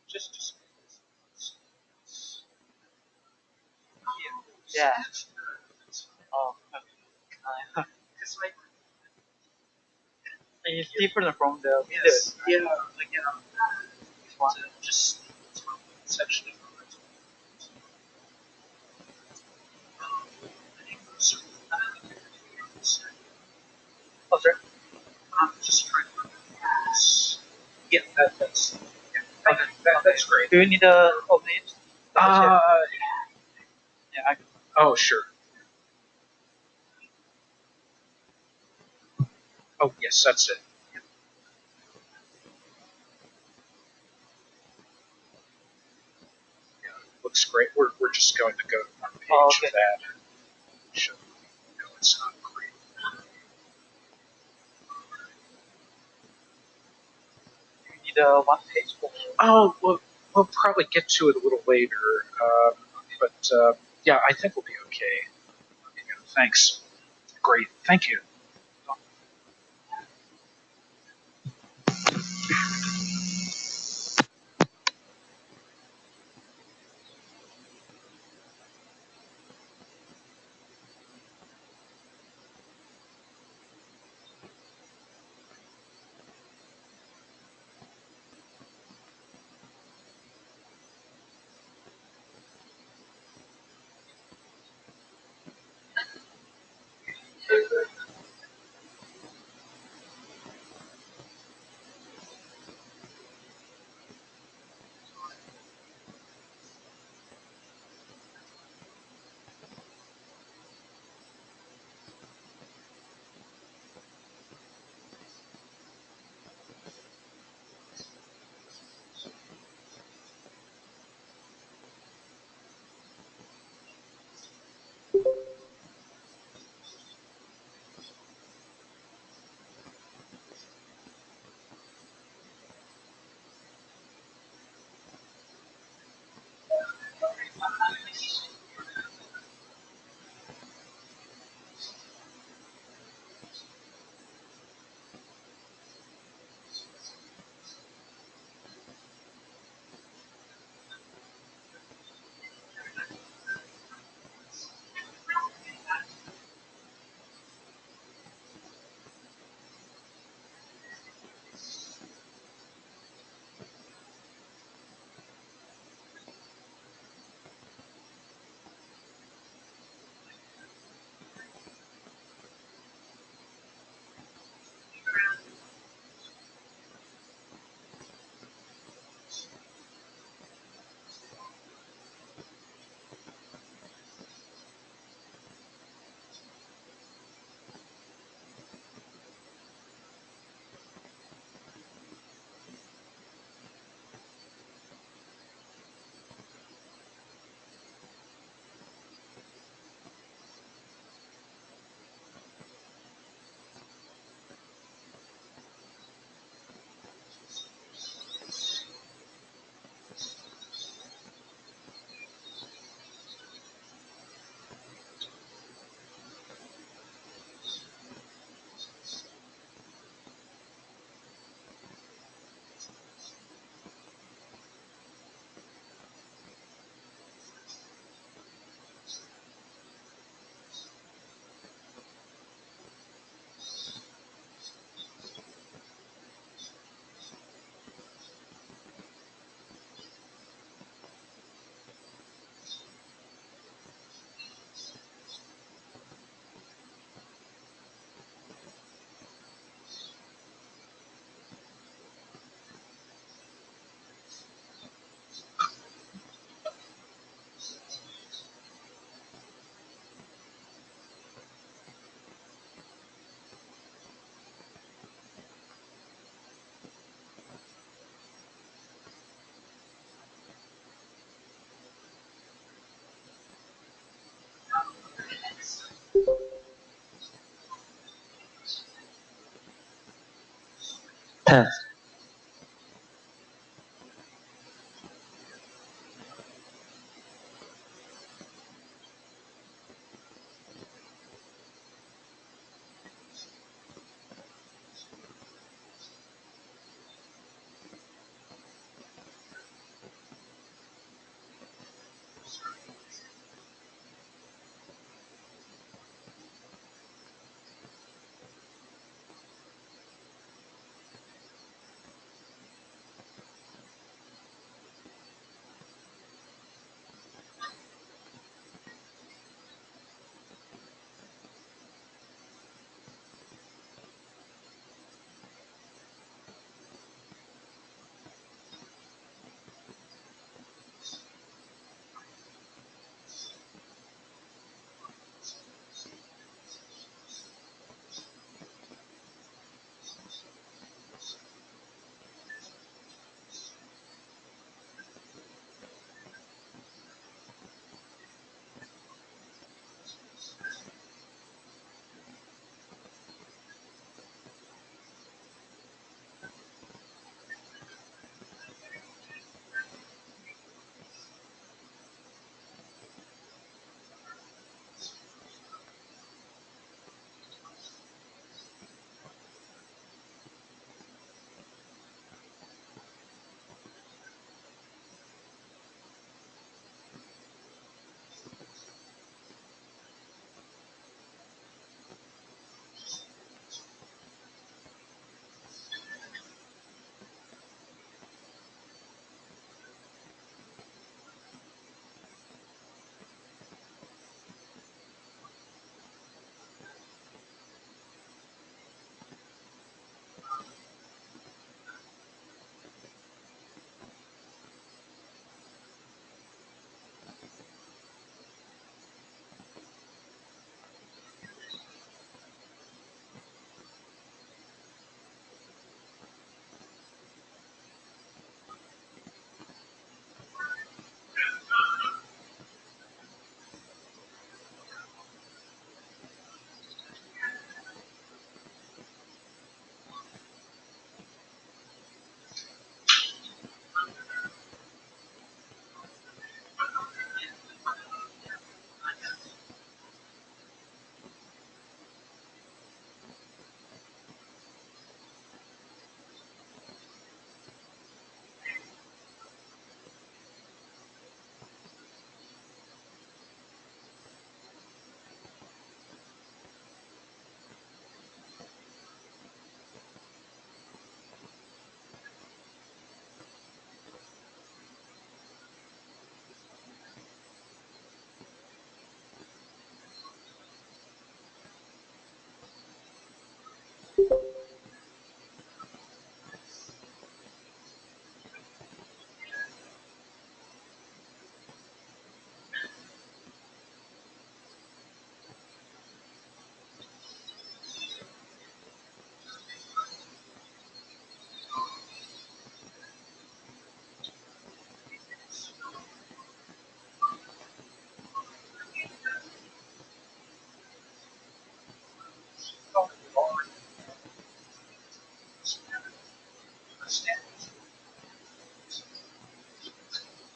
Just Yeah. Oh, okay. It's different from the yes, Windows. This one. just section of Oh, sorry. I'm just trying to yeah, that's okay. That's great. Do you need to open it? Uh, Yeah, I can. oh sure. Oh yes, that's it. Yeah, looks great. We're just going to go to one page Oh, okay. of that. Show no, it's not great. You need one page for. Oh, we'll probably get to it a little later. But yeah, I think we'll be okay. Yeah, thanks. Great. Thank you.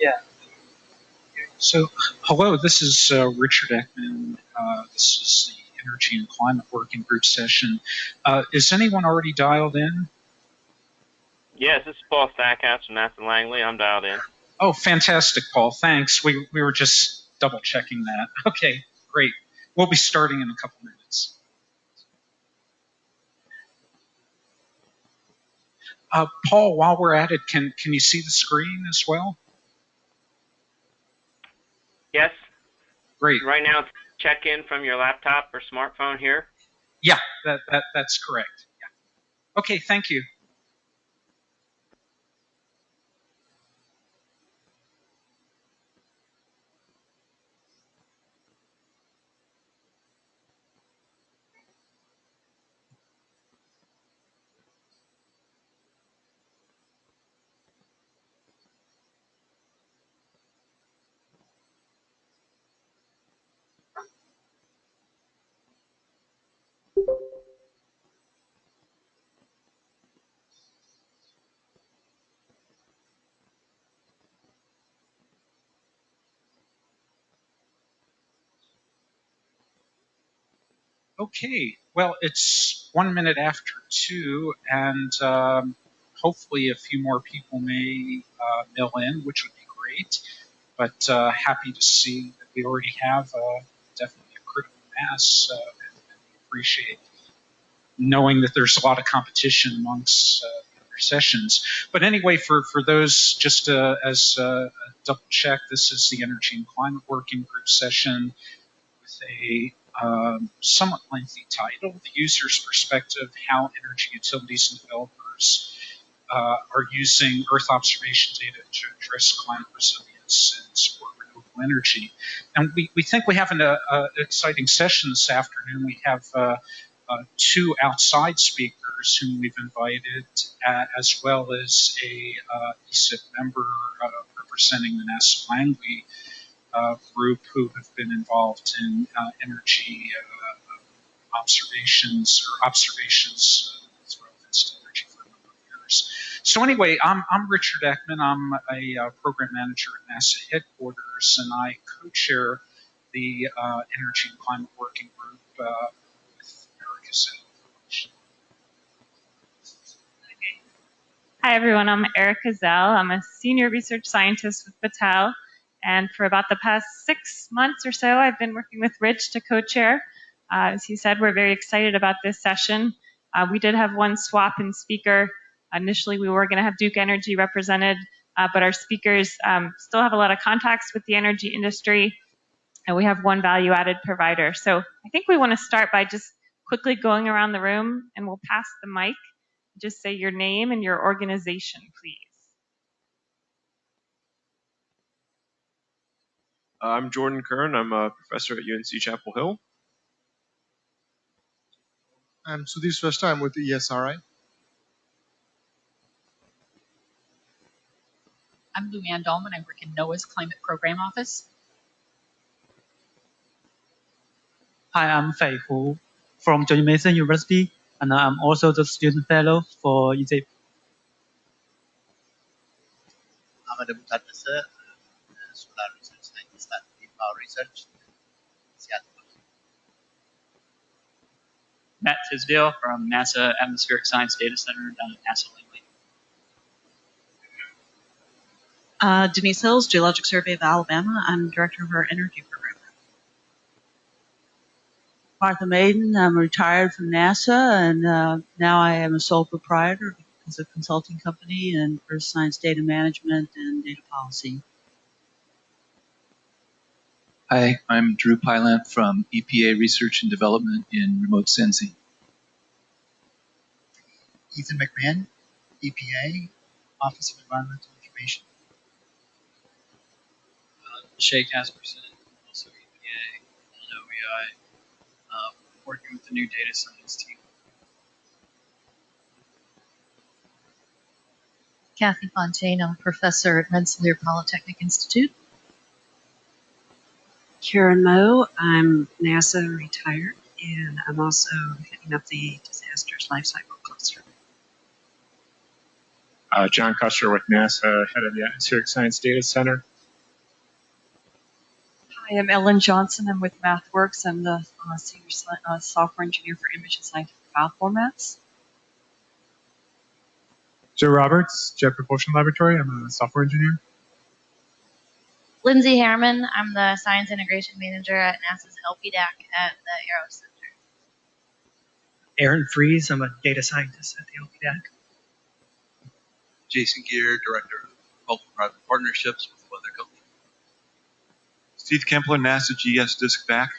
Yeah. So, hello, this is Richard Ekman. This is the Energy and Climate Working Group session. Is anyone already dialed in? Yes, this is Paul Stackhouse from NASA Langley. I'm dialed in. Oh, fantastic, Paul. Thanks. We were just double checking that. Okay, great. We'll be starting in a couple minutes. Paul, while we're at it, can you see the screen as well? Yes. Great. Right now, it's check-in from your laptop or smartphone here. Yeah, that's correct. Yeah. Okay, thank you. Okay, well, it's 1 minute after 2, and hopefully a few more people may mill in, which would be great. But happy to see that we already have definitely a critical mass, and appreciate knowing that there's a lot of competition amongst the other sessions. But anyway, for those, just as a double check, this is the Energy and Climate Working Group session with a somewhat lengthy title, The User's Perspective, How Energy Utilities and Developers are Using Earth Observation Data to Address Climate Resilience and Support Renewable Energy. And we think we have an exciting session this afternoon. We have two outside speakers whom we've invited, as well as a ESIP member representing the NASA Langley group who have been involved in energy observations with relevance to energy for a number of years. So anyway, I'm Richard Ekman. I'm a program manager at NASA headquarters, and I co-chair the Energy and Climate Working Group with Erica Zell. Hi, everyone. I'm Erica Zell. I'm a senior research scientist with Battelle. And for about the past 6 months or so, I've been working with Rich to co-chair. As he said, we're very excited about this session. We did have one swap in speaker. Initially, we were going to have Duke Energy represented, but our speakers still have a lot of contacts with the energy industry, and we have one value-added provider. So I think we want to start by just quickly going around the room, and we'll pass the mic. Just say your name and your organization, please. I'm Jordan Kern. I'm a professor at UNC Chapel Hill. I'm Sudhir Shrestha. I'm with the ESRI. I'm Luann Dahlman. I work in NOAA's Climate Program Office. Hi, I'm Fei Hu from George Mason University, and I'm also the student fellow for ESIP. I'm Alemu Tadesse, solar research scientist at Deep Power Research, Seattle. Matt Tisdale from NASA Atmospheric Science Data Center down at NASA Langley. Denise Hills, Geologic Survey of Alabama. I'm director of our energy program. Martha Maiden. I'm retired from NASA, and now I am a sole proprietor as a consulting company in Earth Science data management and data policy. Hi, I'm Drew Pylant from EPA Research and Development in Remote Sensing. Ethan McMahon, EPA, Office of Environmental Information. Shay Casperson, also EPA and OEI, working with the new data science team. Kathy Fontaine. I'm a professor at Rensselaer Polytechnic Institute. Karen Moe. I'm NASA retired, and I'm also heading up the Disasters Lifecycle Cluster. John Custer with NASA, head of the Atmospheric Science Data Center. I am Ellen Johnson. I'm with MathWorks. I'm the senior software engineer for image and scientific file formats. Joe Roberts, Jet Propulsion Laboratory. I'm a software engineer. Lindsay Harriman. I'm the science integration manager at NASA's LPDAC at the Aero Center. Aaron Fries. I'm a data scientist at the LPDAC. Jason Gear, Director of Public-Private Partnerships with the Weather Company. Steve Kempler, NASA GS Disk Back.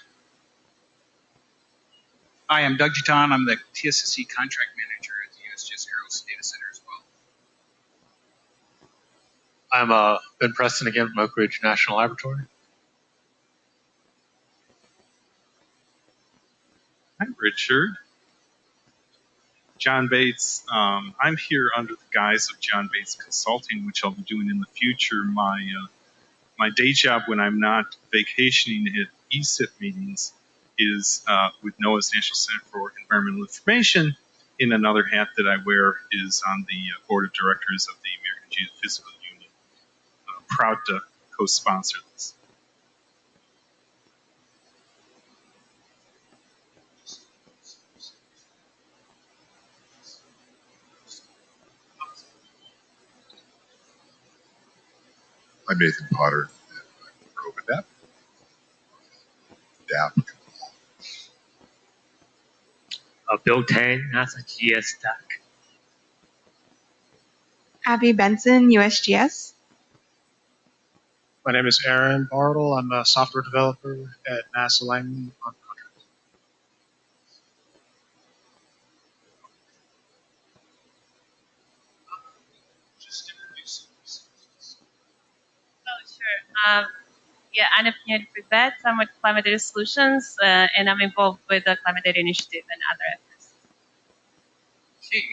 Hi, I'm Doug Giton. I'm the TSSC Contract Manager at the USGS Aeros Data Center as well. I'm Ben Preston again from Oak Ridge National Laboratory. Hi, Richard. John Bates. I'm here under the guise of John Bates Consulting, which I'll be doing in the future. My day job when I'm not vacationing at ESIP meetings is with NOAA's National Center for Environmental Information. In another hat that I wear is on the board of directors of the American Geophysical Union. Proud to co-sponsor this. I'm Nathan Potter, and I'm for OpenDAP. DAP. Bill Tang, NASA GS DAC. Abby Benson, USGS. My name is Aaron Bartle. I'm a software developer at NASA Langley on contract. Oh, sure. Yeah, Anna Pinheiro-Fribet. I'm with Climate Data Solutions, and I'm involved with the Climate Data Initiative and other efforts. Okay.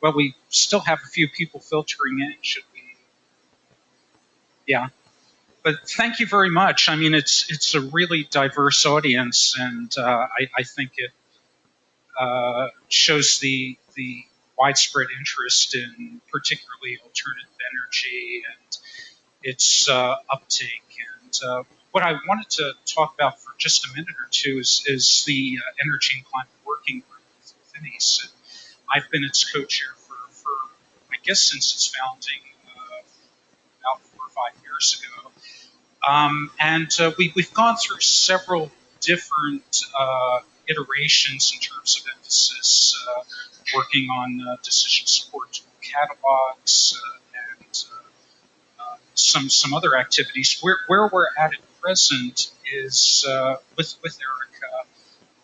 Well, we still have a few people filtering in. Should we? Yeah. But thank you very much. I mean, it's a really diverse audience, and I think it shows the widespread interest in particularly alternative energy and its uptake. And what I wanted to talk about for just a minute or two is the Energy and Climate Working Group within ESIP. I've been its co-chair for I guess since its founding about 4 or 5 years ago. And we've gone through several different iterations in terms of emphasis, working on decision support tool catalogs and some other activities. Where we're at present is with Erica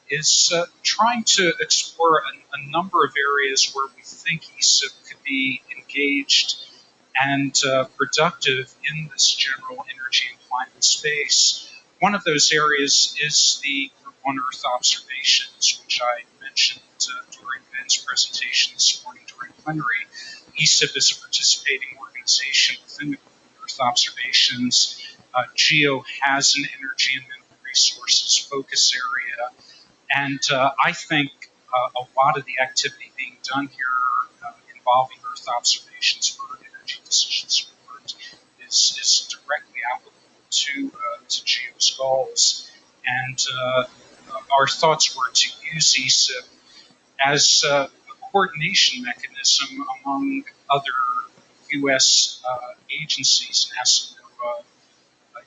is trying to explore a number of areas where we think ESIP could be engaged and productive in this general energy and climate space. One of those areas is the Group 1 Earth observations, which I mentioned during Ben's presentation this morning during plenary. ESIP is a participating organization within the Group 1 Earth observations. GEO has an energy and mineral resources focus area, and I think a lot of the activity being done here involving Earth observations for energy decision support is directly applicable to GEO's goals. And our thoughts were to use ESIP as a coordination mechanism among other U.S. agencies, NASA,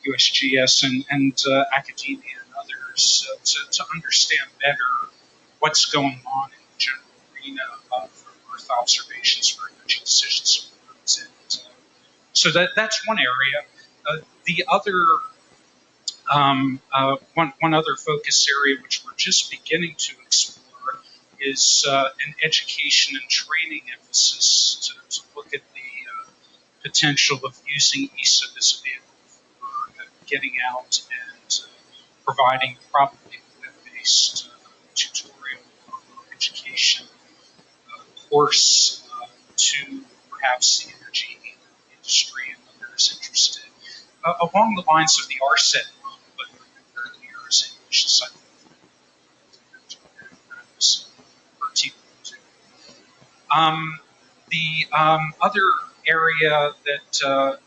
USGS, and academia and others to understand better what's going on in the general arena of Earth observations for energy decision support. And so that's one area. The other one other focus area which we're just beginning to explore is an education and training emphasis to look at the potential of using ESIP as a vehicle for getting out and providing probably web-based tutorial or education course to perhaps the energy industry and others interested. Along the lines of the RSET model, but earlier as English is the other area that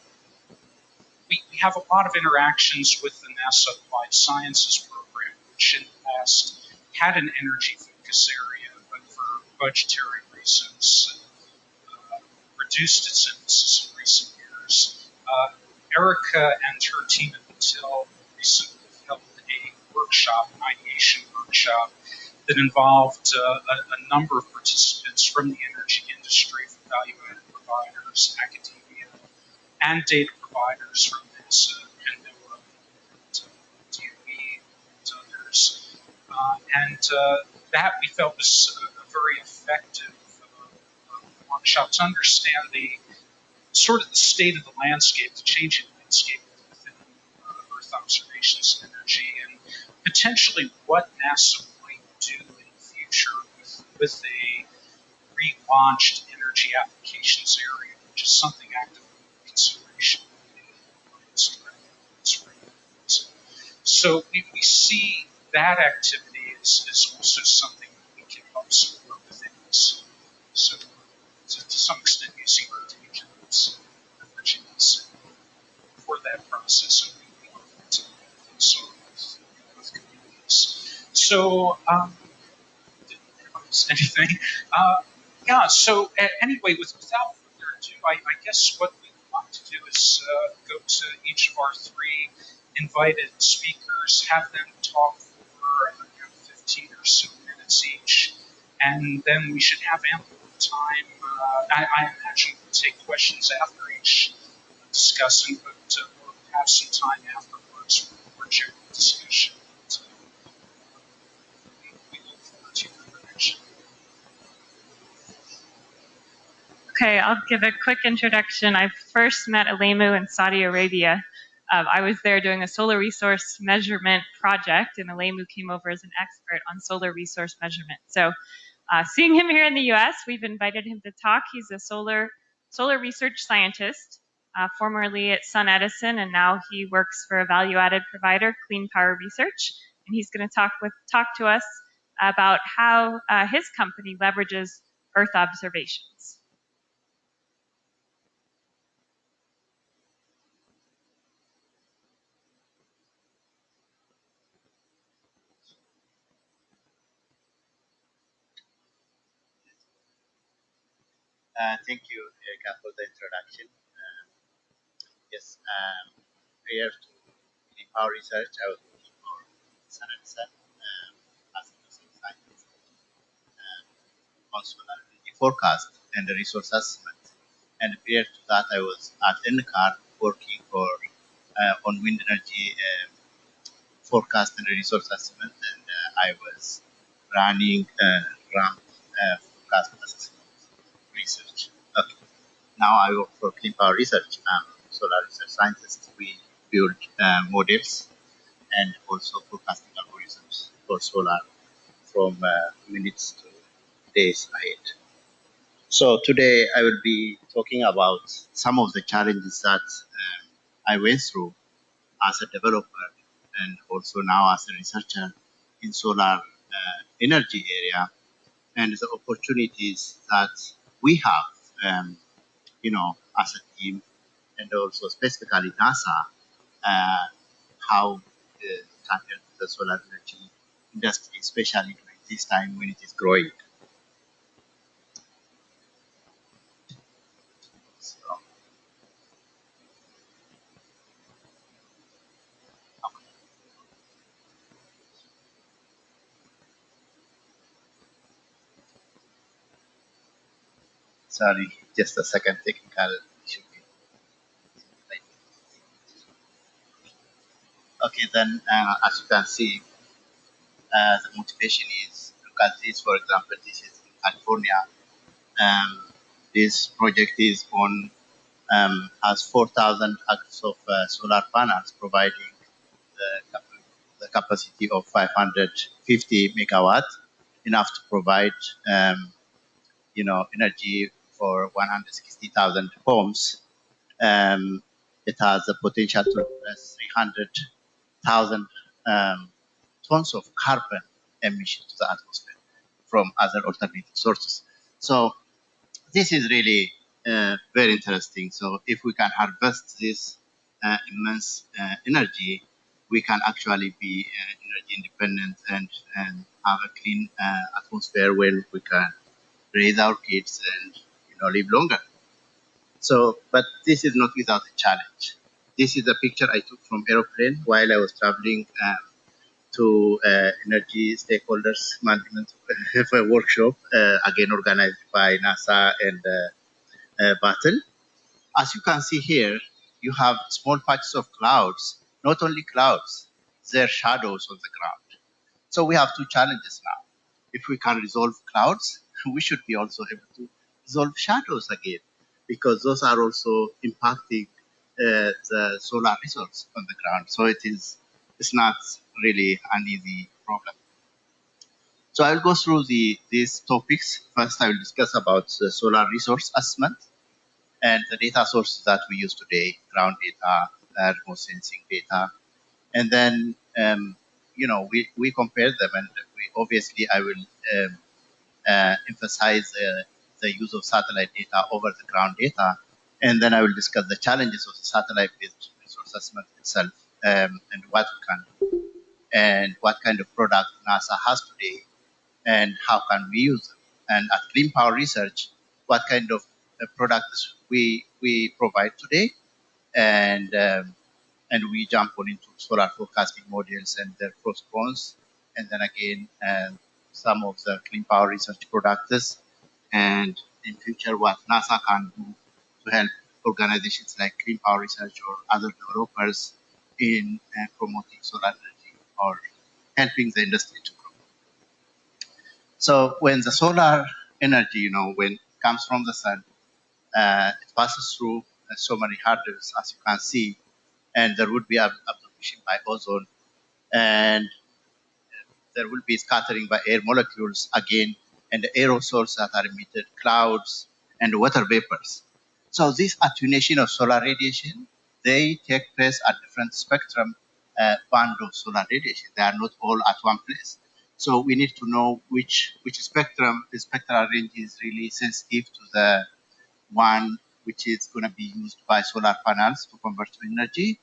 we have a lot of interactions with the NASA Applied Sciences program, which in the past had an energy focus area, but for budgetary reasons reduced its emphasis in recent years. Erica and her team at Patel recently held a workshop, an ideation workshop, that involved a number of participants from the energy industry, from value-added providers, academia, and data providers from NASA and NOAA and DOE and others. That we felt was a very effective workshop to understand the sort of the state of the landscape, the changing landscape within Earth observations and energy, and potentially what NASA might do in the future with a relaunched energy applications area, which is something actively in consideration So we see that activity as also something that we can help support within this. So to some extent, using our intelligence opportunities for that process, and we hope to consult with communities. So, did anyone miss anything? Yeah. So anyway, without further ado, I guess what we want to do is go to each of our three invited speakers, have them talk for 15 or so minutes each, and then we should have ample time. I imagine we'll take questions after each discussing, but we'll have some time afterwards for general discussion. We look forward to your introduction. Okay, I'll give a quick introduction. I first met Alemu in Saudi Arabia. I was there doing a solar resource measurement project, and Alemu came over as an expert on solar resource measurement. So seeing him here in the US, we've invited him to talk. He's a solar research scientist, formerly at Sun Edison, and now he works for a value-added provider, Clean Power Research. And he's going to talk to us about how his company leverages Earth observations. Thank you, Erika, for the introduction. Yes, prior to the power research, I was working for Sun Edison as a research scientist on solar energy forecast and the resource assessment. And prior to that, I was at NCAR working for on wind energy forecast and resource assessment, and I was running ramp forecast assessment research. Okay. Now I work for Clean Power Research. I'm a solar research scientist. We build models and also forecasting algorithms for solar from minutes to days ahead. So today I will be talking about some of the challenges that I went through as a developer and also now as a researcher in solar energy area, and the opportunities that we have, as a team, and also specifically NASA, how can help the solar energy industry, especially during this time when it is growing. Sorry, just a second, technical issue. Okay, then as you can see, the motivation is, look at this, for example, this is in California. This project is on, has 4,000 acres of solar panels providing the capacity of 550 megawatt, enough to provide, energy for 160,000 homes. It has the potential to replace 300,000 tons of carbon emission to the atmosphere from other alternative sources. So this is really very interesting. So if we can harvest this immense energy, we can actually be energy independent and have a clean atmosphere where we can raise our kids and live longer. So, but this is not without a challenge. This is a picture I took from aeroplane while I was traveling to energy stakeholders management for a workshop, again organized by NASA and Batten. As you can see here, you have small patches of clouds, not only clouds, they're shadows on the ground. So we have two challenges now. If we can resolve clouds, we should be also able to resolve shadows again, because those are also impacting the solar resource on the ground. So it's not really an easy problem. So I will go through these topics. First, I will discuss about the solar resource assessment and the data sources that we use today, ground data, remote sensing data. And then, we compare them, and obviously I will emphasize the use of satellite data over the ground data. And then I will discuss the challenges of the satellite-based resource assessment itself, and what we can do, and what kind of product NASA has today, and how can we use them. And at Clean Power Research, what kind of products we provide today, and we jump on into solar forecasting modules and their pros cons, and then again some of the Clean Power Research products, and in future what NASA can do to help organizations like Clean Power Research or other developers in promoting solar energy or helping the industry to grow. So when the solar energy, when it comes from the sun, it passes through so many hurdles, as you can see, and there would be absorption by ozone, and there will be scattering by air molecules again, and the aerosols that are emitted, clouds, and water vapors. So this attenuation of solar radiation, they take place at different spectrum band of solar radiation. They are not all at one place. So we need to know which spectrum, the spectral range is really sensitive to the one which is going to be used by solar panels to convert to energy.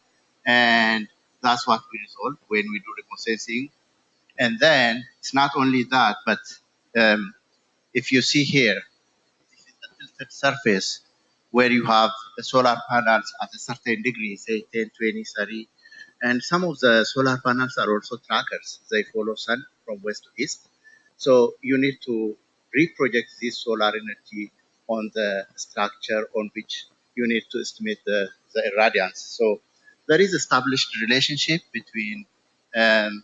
And that's what we resolve when we do remote sensing. And then it's not only that, but if you see here, this is the tilted surface where you have the solar panels at a certain degree, say 10, 20, 30. And some of the solar panels are also trackers. They follow sun from west to east. So you need to reproject this solar energy on the structure on which you need to estimate the irradiance. So there is established relationship between the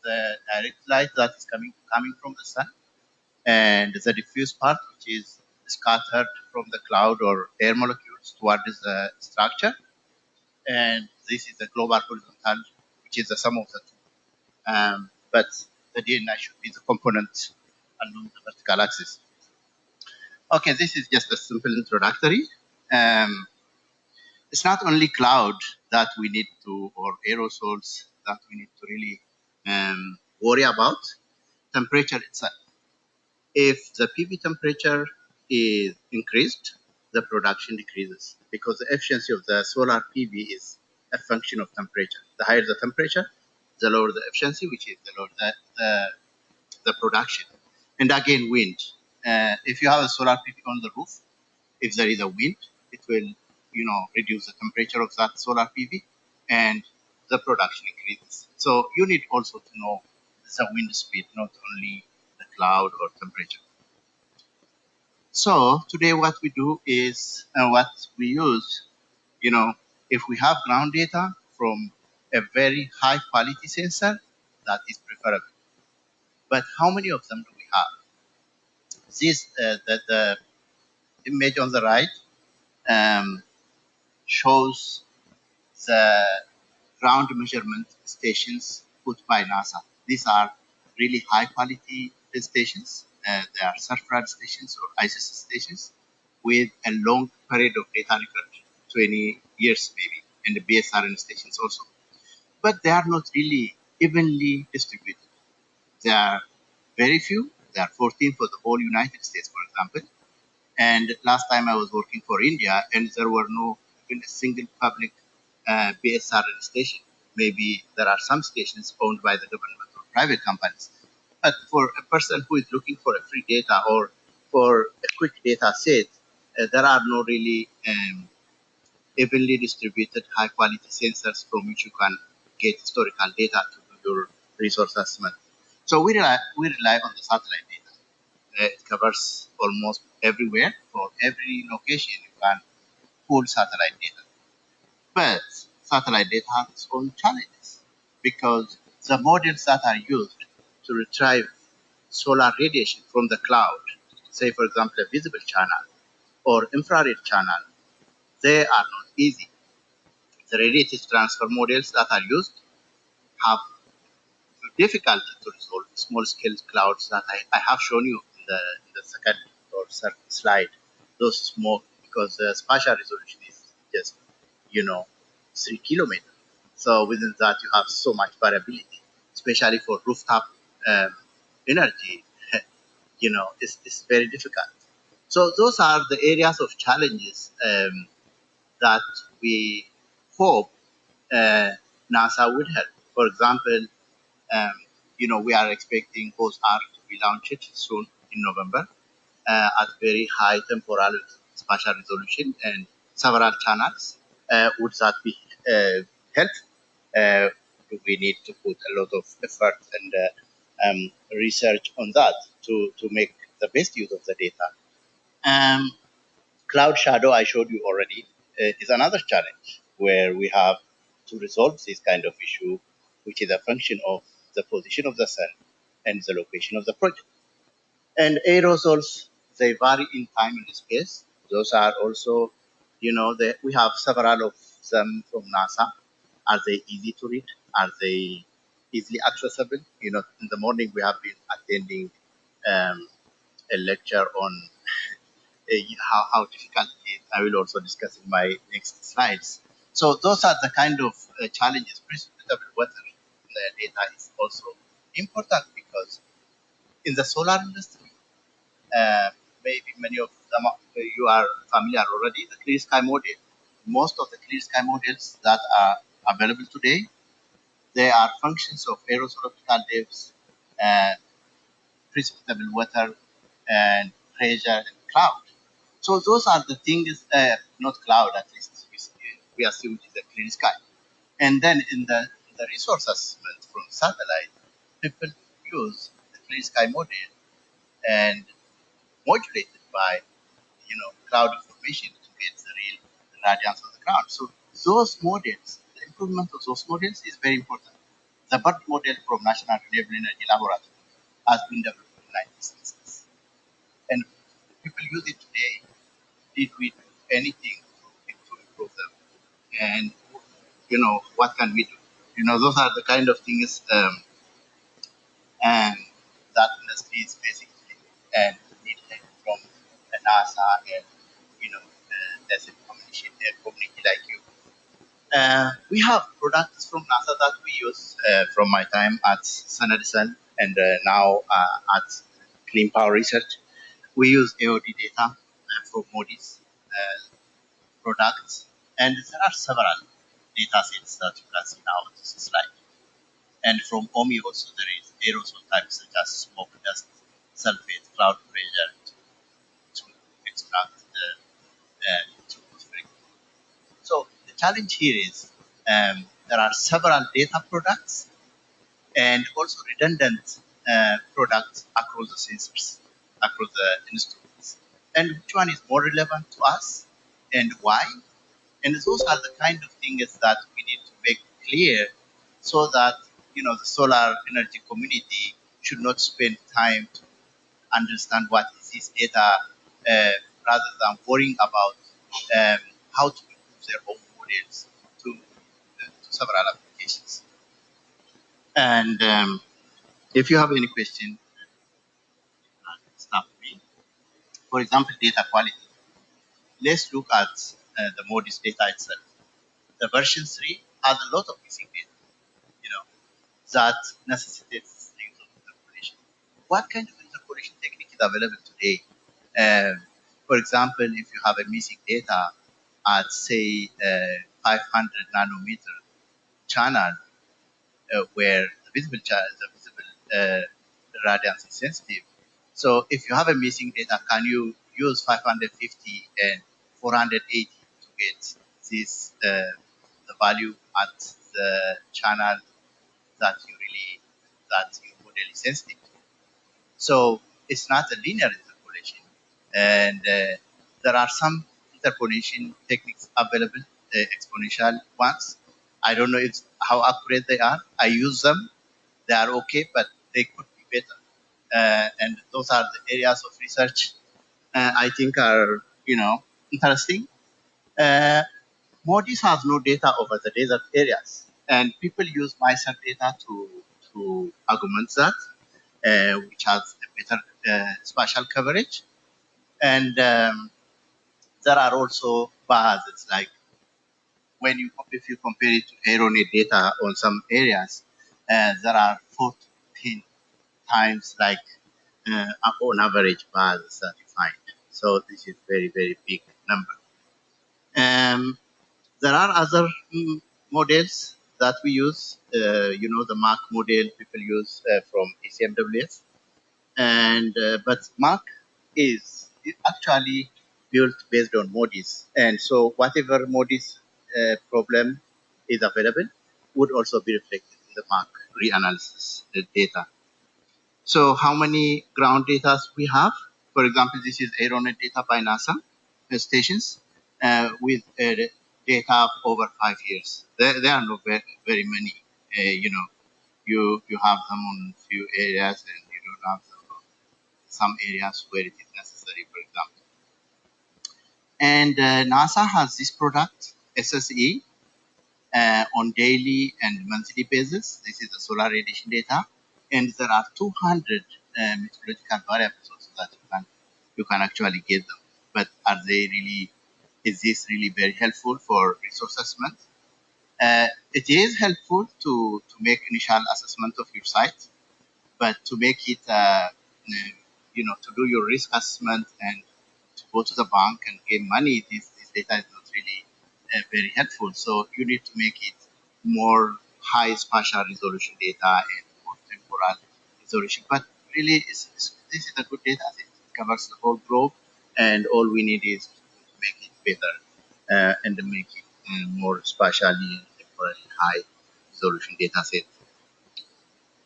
direct light that is coming from the sun and the diffuse part, which is scattered from the cloud or air molecules towards the structure. And this is the global horizontal, which is the sum of the two. But the DNA should be the component along the vertical axis. Okay, this is just a simple introductory. It's not only cloud that we need to, or aerosols that we need to really worry about, temperature itself. If the PV temperature is increased, the production decreases because the efficiency of the solar PV is a function of temperature. The higher the temperature, the lower the efficiency, which is the lower the production. And again, wind. If you have a solar PV on the roof, if there is a wind, it will, reduce the temperature of that solar PV, and the production increases. So you need also to know the wind speed, not only the cloud or temperature. So today what we do is, what we use, if we have ground data from a very high quality sensor, that is preferable. But how many of them do we have? This, the image on the right shows the ground measurement stations put by NASA. These are really high quality stations. They are surfrad stations or ISIS stations with a long period of data record, 20 years maybe, and the BSRN stations also. But they are not really evenly distributed. There are very few. There are 14 for the whole United States, for example. And last time I was working for India, and there were no even a single public BSRN station. maybe there are some stations owned by the government or private companies. But for a person who is looking for a free data or for a quick data set, there are no really evenly distributed high quality sensors from which you can get historical data to do your resource assessment. So we rely on the satellite data. It covers almost everywhere. For every location, you can pull satellite data. But satellite data has its own challenges because the models that are used to retrieve solar radiation from the cloud, say for example a visible channel or infrared channel, they are not easy. The radiative transfer models that are used have difficulty to resolve small scale clouds that I have shown you in the second or third slide. Those small, because the spatial resolution is just, 3 kilometers. So within that, you have so much variability, especially for rooftop energy. It's very difficult. So those are the areas of challenges that we hope NASA would help. For example, we are expecting GOES-R to be launched soon in November at very high temporal spatial resolution and several channels. Would that be helpful? We need to put a lot of effort and research on that to make the best use of the data. Cloud shadow, I showed you already, is another challenge where we have to resolve this kind of issue, which is a function of the position of the sun and the location of the project. And aerosols, they vary in time and space. Those are also, we have several of them from NASA. Are they easy to read? Are they easily accessible? In the morning we have been attending a lecture on how difficult it is. I will also discuss in my next slides. So those are the kind of challenges. Precipitable weather data is also important because in the solar industry, maybe many of them you are familiar already, the clear sky model. Most of the clear sky models that are available today, they are functions of aerosol optical depths, precipitable weather, and pressure and cloud. So those are the things, not cloud at least, we assume it is a clear sky. And then in the resource assessment from satellite, people use the clear sky model and modulate it by, cloud information to get the real radiance of the ground. So those models, the improvement of those models is very important. The BIRD model from National Renewable Energy Laboratory has been developed in 1960s. And people use it today. Did we do anything to improve them? And, what can we do? Those are the kind of things and that industry is basically and needed from the NASA and, there's a community like you. We have products from NASA that we use from my time at Sun Edison and now at Clean Power Research. We use AOD data for Moody's products, and there are several data sets that you can see now on this slide. And from OMI also there is aerosol types such as smoke, dust, sulfate, cloud pressure to extract the atmospheric. So the challenge here is there are several data products and also redundant products across the sensors, across the instruments. And which one is more relevant to us and why? And those are the kind of things that we need to make clear so that, the solar energy community should not spend time to understand what is this data rather than worrying about how to improve their own models to several applications. And if you have any question, stop me. For example, data quality. Let's look at the Moody's data itself. The version 3 has a lot of missing data, that necessitates things of interpolation. What kind of interpolation technique is available today? For example, if you have a missing data at say 500 nanometer, channel where the visible radiance is sensitive. So if you have a missing data, can you use 550 and 480 to get this the value at the channel that your model is sensitive to? So it's not a linear interpolation, and there are some interpolation techniques available, exponential ones. I don't know how accurate they are. I use them. They are okay, but they could be better. And those are the areas of research I think are interesting. Modis has no data over the desert areas, and people use MySERP data to augment that, which has a better spatial coverage. And there are also biases, like if you compare it to erroneous data on some areas, there are 14 times on average biases that you find. So this is very, very big number. There are other models that we use. The MAC model people use from ECMWF, and but MAC is actually built based on MODIS, and so whatever MODIS problem is available would also be reflected in the MAC reanalysis data. So how many ground data we have? For example, this is aeronet data by NASA stations with data of over 5 years. There are not very many. You have them on few areas, and you don't have them on some areas where it is necessary, for example. And NASA has this product, SSE, on daily and monthly basis. This is the solar radiation data, and there are 200 meteorological variables also that you can actually get them. But is this really very helpful for resource assessment? It is helpful to make initial assessment of your site, but to make it, to do your risk assessment and to go to the bank and get money, this data is not really very helpful. So you need to make it more high spatial resolution data and more temporal resolution. But really, this is a good data. It covers the whole globe, and all we need is to make it better and to make it more spatially and temporally high resolution data set.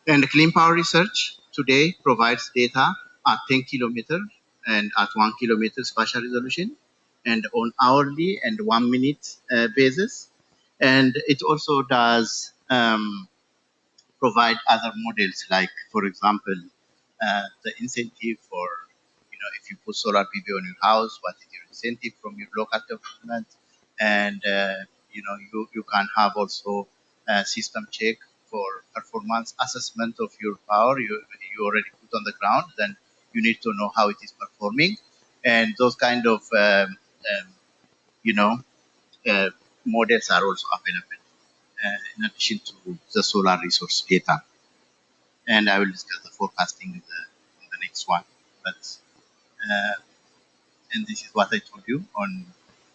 And Clean Power Research today provides data at 10 kilometer and at 1 kilometer spatial resolution, and on hourly and 1 minute basis. And it also does provide other models, like, for example, the incentive for, if you put solar PV on your house, what is your incentive from your local government? And, you can have also a system check for performance assessment of your power you already put on the ground. Then you need to know how it is performing. And those kind of, models are also available in addition to the solar resource data. And I will discuss the forecasting in the next one. But and this is what I told you on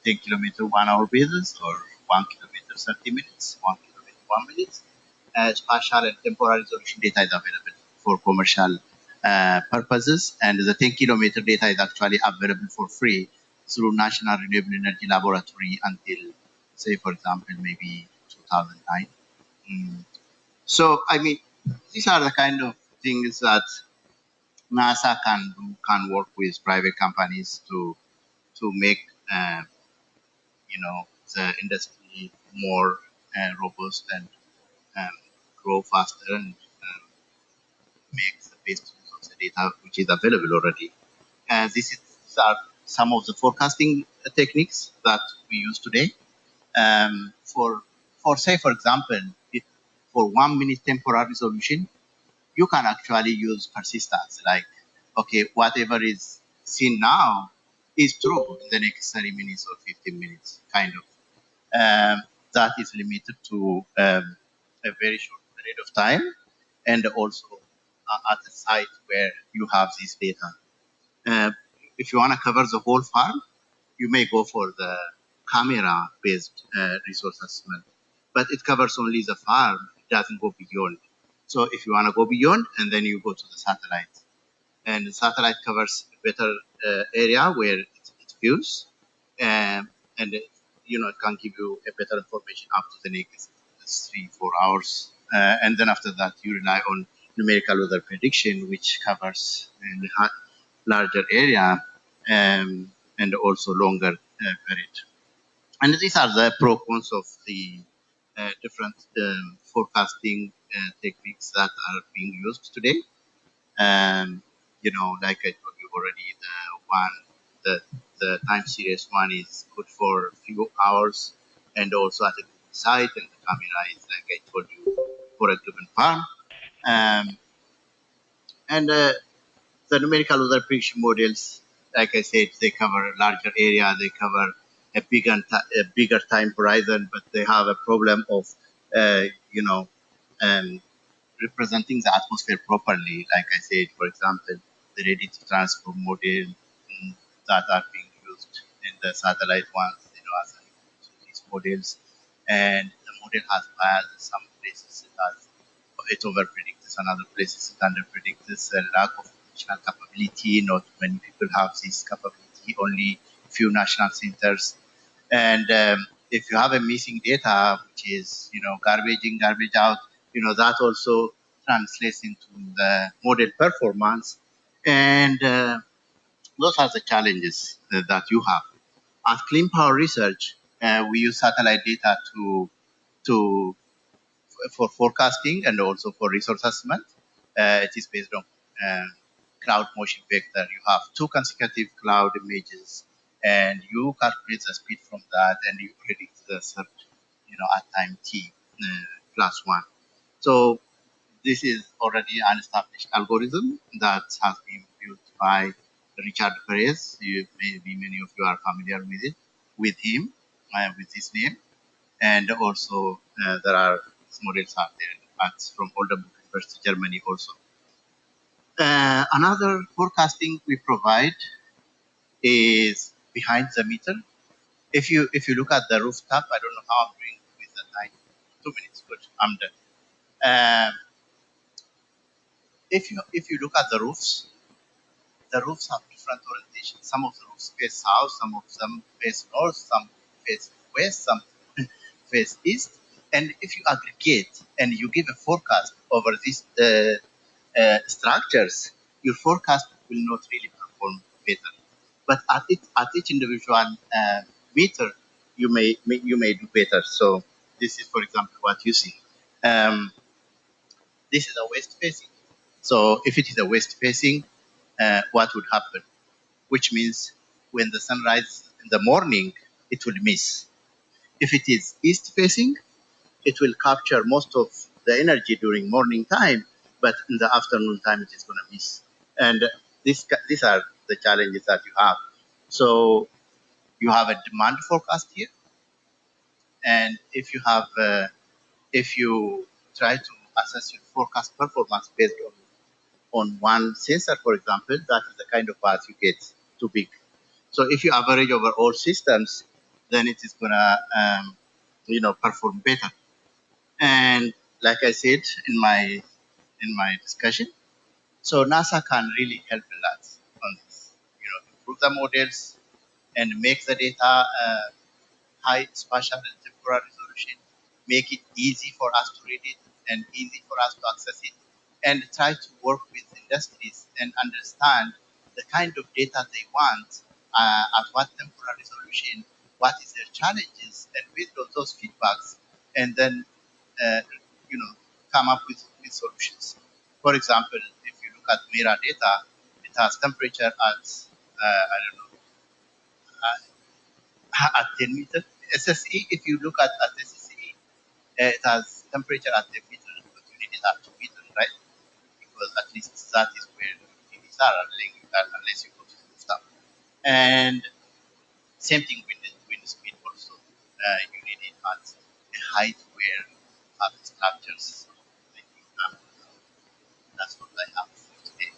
10 kilometer 1 hour basis, or 1 kilometer 30 minutes, 1 kilometer 1 minute. Spatial and temporal resolution data is available for commercial purposes, and the 10 kilometer data is actually available for free through National Renewable Energy Laboratory until, say, for example, maybe 2009. So, I mean, these are the kind of things that NASA can work with private companies to make the industry more robust and grow faster and make the best use of the data which is available already. These are some of the forecasting techniques that we use today. Say, for example, for 1 minute temporal resolution, you can actually use persistence. Like, okay, whatever is seen now is true in the next 30 minutes or 15 minutes, kind of. That is limited to a very short period of time, and also at the site where you have this data. If you want to cover the whole farm, you may go for the camera-based resource assessment. but it covers only the farm. It doesn't go beyond. So if you want to go beyond, and then you go to the satellite, and the satellite covers a better area where it views, and it can give you a better information up to the next 3-4 hours, and then after that you rely on numerical weather prediction, which covers a larger area and also longer period. And these are the pro cons of the different forecasting techniques that are being used today. Like I told you already, the time series one is good for a few hours, and also at a given site, and the camera is, like I told you, for a given farm. And the numerical weather prediction models, like I said, they cover a larger area, they cover a bigger time horizon, but they have a problem of, representing the atmosphere properly. Like I said, for example, the ready to transform model that are being used in the satellite ones, as these models, and the model has bias. Some places it over predicts, and other places it under predicts. A lack of national capability. Not many people have this capability. Only few national centers. And if you have a missing data, which is garbage in, garbage out, that also translates into the model performance. And those are the challenges that you have. At Clean Power Research, we use satellite data for forecasting and also for resource assessment. It is based on cloud motion vector. You have 2 consecutive cloud images, and you calculate the speed from that, and you predict the search, at time t +1. So this is already an established algorithm that has been built by Richard Perez. Maybe many of you are familiar with it, with him, with his name. And also there are models out there from Oldenburg University, Germany also. Another forecasting we provide is behind the meter. If you look at the rooftop, I don't know how I'm doing with the time. 2 minutes, good, I'm done. If you look at the roofs have different orientations. Some of the roofs face south, some of them face north, some face west, some face east. And if you aggregate and you give a forecast over these structures, your forecast will not really perform better. But at each individual meter, you may do better. So this is, for example, what you see. This is a west facing. So if it is a west facing, what would happen? Which means when the sun rises in the morning, it will miss. If it is east facing, it will capture most of the energy during morning time, but in the afternoon time, it is going to miss. And these are the challenges that you have. So you have a demand forecast here. And if you try to assess your forecast performance based on one sensor, for example, that is the kind of path you get too big. So if you average over all systems, then it is going to perform better. And like I said in my discussion, so NASA can really help a lot on this. Improve the models and make the data high spatial and temporal resolution, make it easy for us to read it and easy for us to access it, and try to work with industries and understand the kind of data they want, at what temporal resolution, what is their challenges, and based on those feedbacks, and then come up with solutions. For example, if you look at MERA data, it has temperature at I don't know, at 10 meters. SSE, if you look at SSE, it has temperature at 10 meters, but you need it at 2 meters, right? Because at least that is where UVs are, unless you go to the rooftop. And same thing with the wind speed also. You need it at a height where you have the structures. So I think that's what I have for today.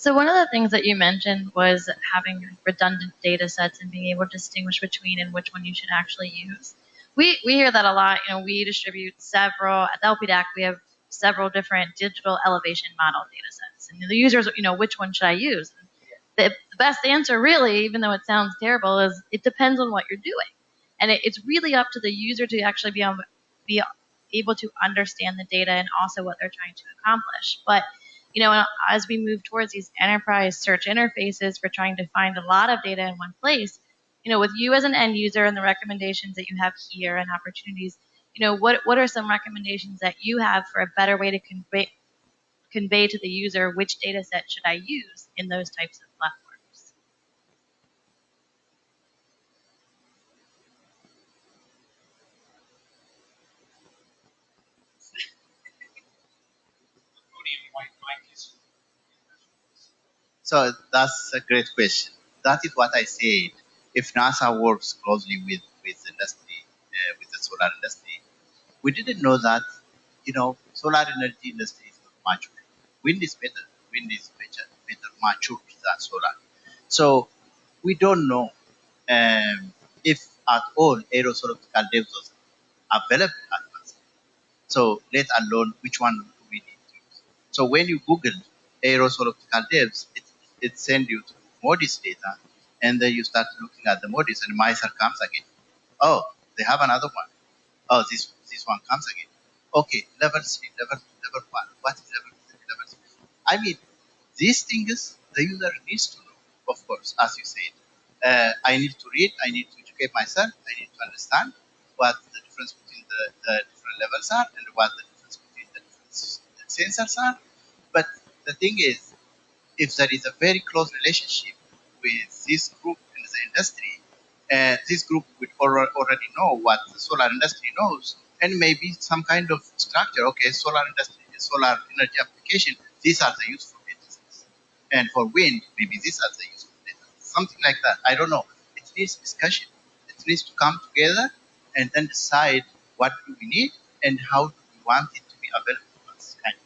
So one of the things that you mentioned was having redundant data sets and being able to distinguish between and which one you should actually use. We hear that a lot. You know, we distribute several at the LPDAC. We have several different digital elevation model data sets, and the users, you know, which one should I use? The best answer, really, even though it sounds terrible, is it depends on what you're doing, and it's really up to the user to actually be able to understand the data and also what they're trying to accomplish. But you know, as we move towards these enterprise search interfaces for trying to find a lot of data in one place, you know, with you as an end user and the recommendations that you have here and opportunities, you know, what are some recommendations that you have for a better way to convey to the user which data set should I use in those types of platforms? So that's a great question. That is what I said. If NASA works closely with industry, with the solar industry, we didn't know that, you know, solar energy industry is not mature. Wind is better. Wind is better mature than solar. So we don't know if at all aerosol optical depths are available at once. So let alone which one do we need to use. So when you Google aerosol optical depths, it sends you to MODIS data, and then you start looking at the MODIS, and MISR comes again. Oh, they have another one. Oh, this one comes again. Okay, level 3, level 2, level 1. What is level 3, level 3? I mean, these things the user needs to know, of course, as you said. I need to read, I need to educate myself, I need to understand what the difference between the different levels are and what the difference between the different sensors are. But the thing is, if there is a very close relationship with this group in the industry, this group would already know what the solar industry knows, and maybe some kind of structure. Okay, solar industry, solar energy application, these are the useful data sets. And for wind, maybe these are the useful data sets. Something like that. I don't know. It needs discussion. It needs to come together and then decide what do we need and how do we want it to be available to us. Kind of.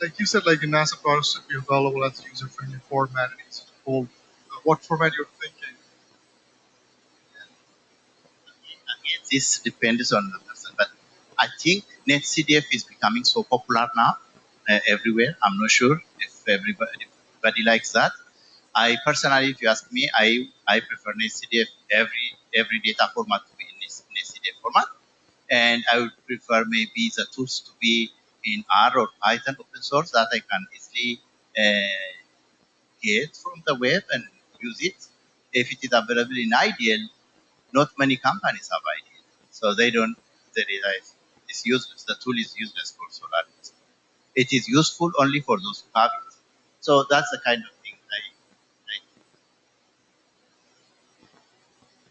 Like you said, like a NASA products should be available as user-friendly format and easy to hold. What format you're thinking? Again, this depends on the person, but I think NetCDF is becoming so popular now everywhere. I'm not sure if everybody likes that. I personally, if you ask me, I prefer NetCDF every data format to be in NetCDF format, and I would prefer maybe the tools to be in R or Python open source that I can easily get from the web and use it. If it is available in IDL, not many companies have IDL, so they don't. The data is useless. The tool is useless for solar. It is useful only for those who have it. So that's the kind of thing I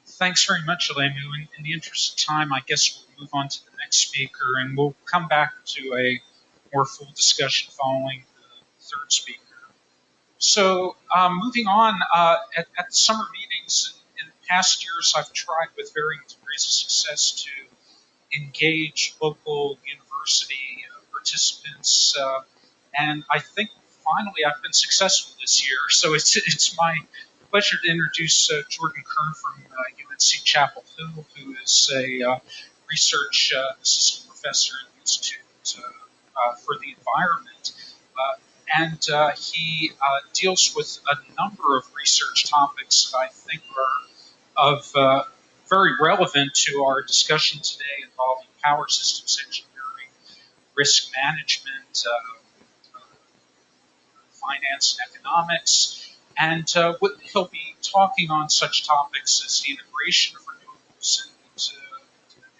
Thanks very much, Alemu. In the interest of time, I guess we'll move on to the next speaker, and we'll come back to a more full discussion following the third speaker. So moving on, at the summer meetings in past years, I've tried with varying degrees of success to engage local university participants, and I think finally I've been successful this year. So it's my pleasure to introduce Jordan Kern from UNC Chapel Hill, who is a research assistant professor at the Institute for the Environment. And he deals with a number of research topics that I think are of very relevant to our discussion today, involving power systems engineering, risk management, finance and economics. And he'll be talking on such topics as the integration of renewables into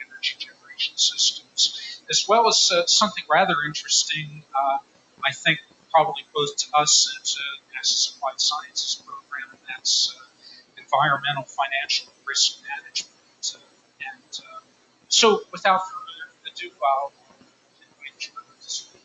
energy generation systems, as well as something rather interesting, I think, probably both to us and to NASA's Applied Sciences program, and that's environmental financial risk management. So without further ado, I'll invite Jordan to speak.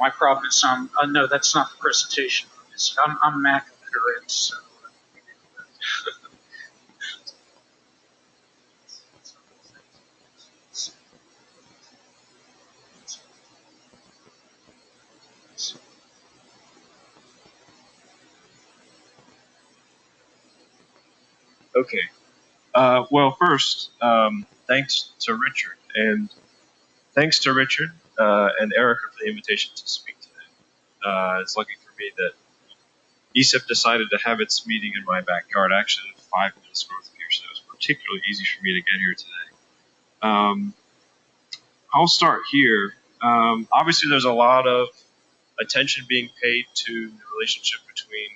My problem is no, that's not the presentation. I'm Mac illiterate, so. Okay. Well, first, thanks to Richard, and and Erica for the invitation to speak today. It's lucky for me that ESIP decided to have its meeting in my backyard. I actually live 5 minutes north of here, so it was particularly easy for me to get here today. I'll start here. Obviously, there's a lot of attention being paid to the relationship between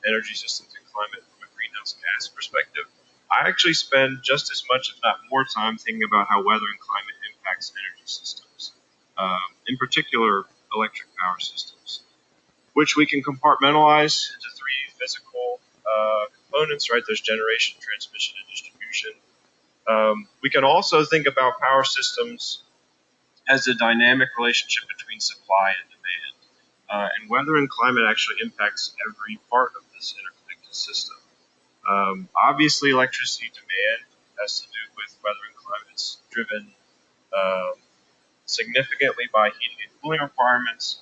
energy systems and climate from a greenhouse gas perspective. I actually spend just as much, if not more, time thinking about how weather and climate impacts energy systems, in particular electric power systems, which we can compartmentalize into 3 physical components, right? There's generation, transmission, and distribution. We can also think about power systems as a dynamic relationship between supply and demand. And weather and climate actually impacts every part of this interconnected system. Obviously, electricity demand has to do with weather and climate. It's driven significantly by heating and cooling requirements,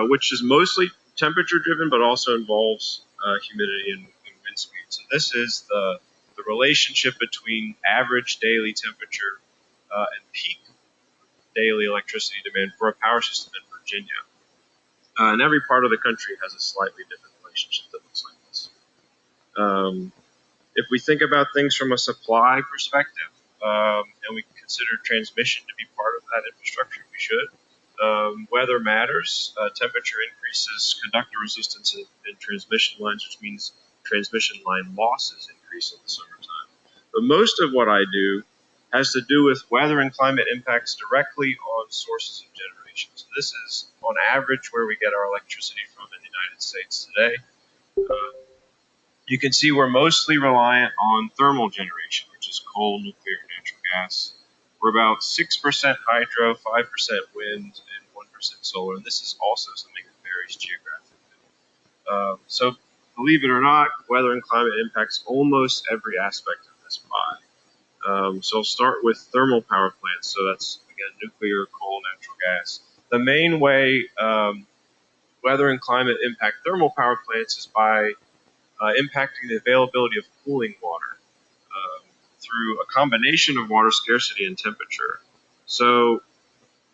which is mostly temperature driven, but also involves humidity and wind speed. So this is the relationship between average daily temperature and peak daily electricity demand for a power system in Virginia. And every part of the country has a slightly different relationship that looks like this. If we think about things from a supply perspective, and we consider transmission to be part of that infrastructure, we should. Weather matters. Temperature increases conductor resistance in transmission lines, which means transmission line losses increase in the summertime. But most of what I do has to do with weather and climate impacts directly on sources of generation. So this is, on average, where we get our electricity from in the United States today. You can see we're mostly reliant on thermal generation, which is coal, nuclear, natural gas. We're about 6% hydro, 5% wind, and 1% solar. And this is also something that varies geographically. So believe it or not, weather and climate impacts almost every aspect of this pie. So I'll start with thermal power plants. So that's, again, nuclear, coal, natural gas. The main way weather and climate impact thermal power plants is by impacting the availability of cooling water through a combination of water scarcity and temperature. So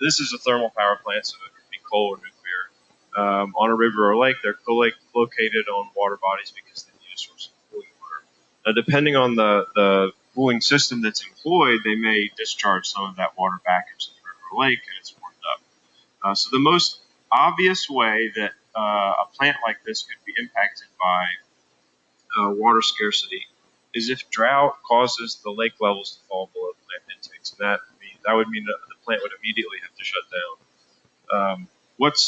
this is a thermal power plant, so it could be coal or nuclear. On a river or lake, they're located on water bodies because they need a source of cooling water. Now, depending on the cooling system that's employed, they may discharge some of that water back into the river or lake, and it's warmed up. So the most obvious way that a plant like this could be impacted by water scarcity is if drought causes the lake levels to fall below plant intakes, and that would mean that the plant would immediately have to shut down. What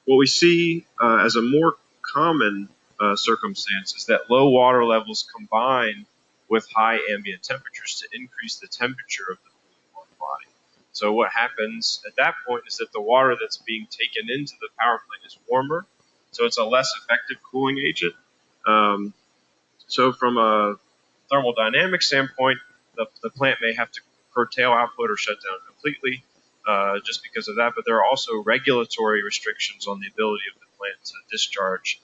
we see as a more common circumstance is that low water levels combine with high ambient temperatures to increase the temperature of the cooling water body. So what happens at that point is that the water that's being taken into the power plant is warmer, so it's a less effective cooling agent. So from a thermodynamic standpoint, the plant may have to curtail output or shut down completely just because of that, but there are also regulatory restrictions on the ability of the plant to discharge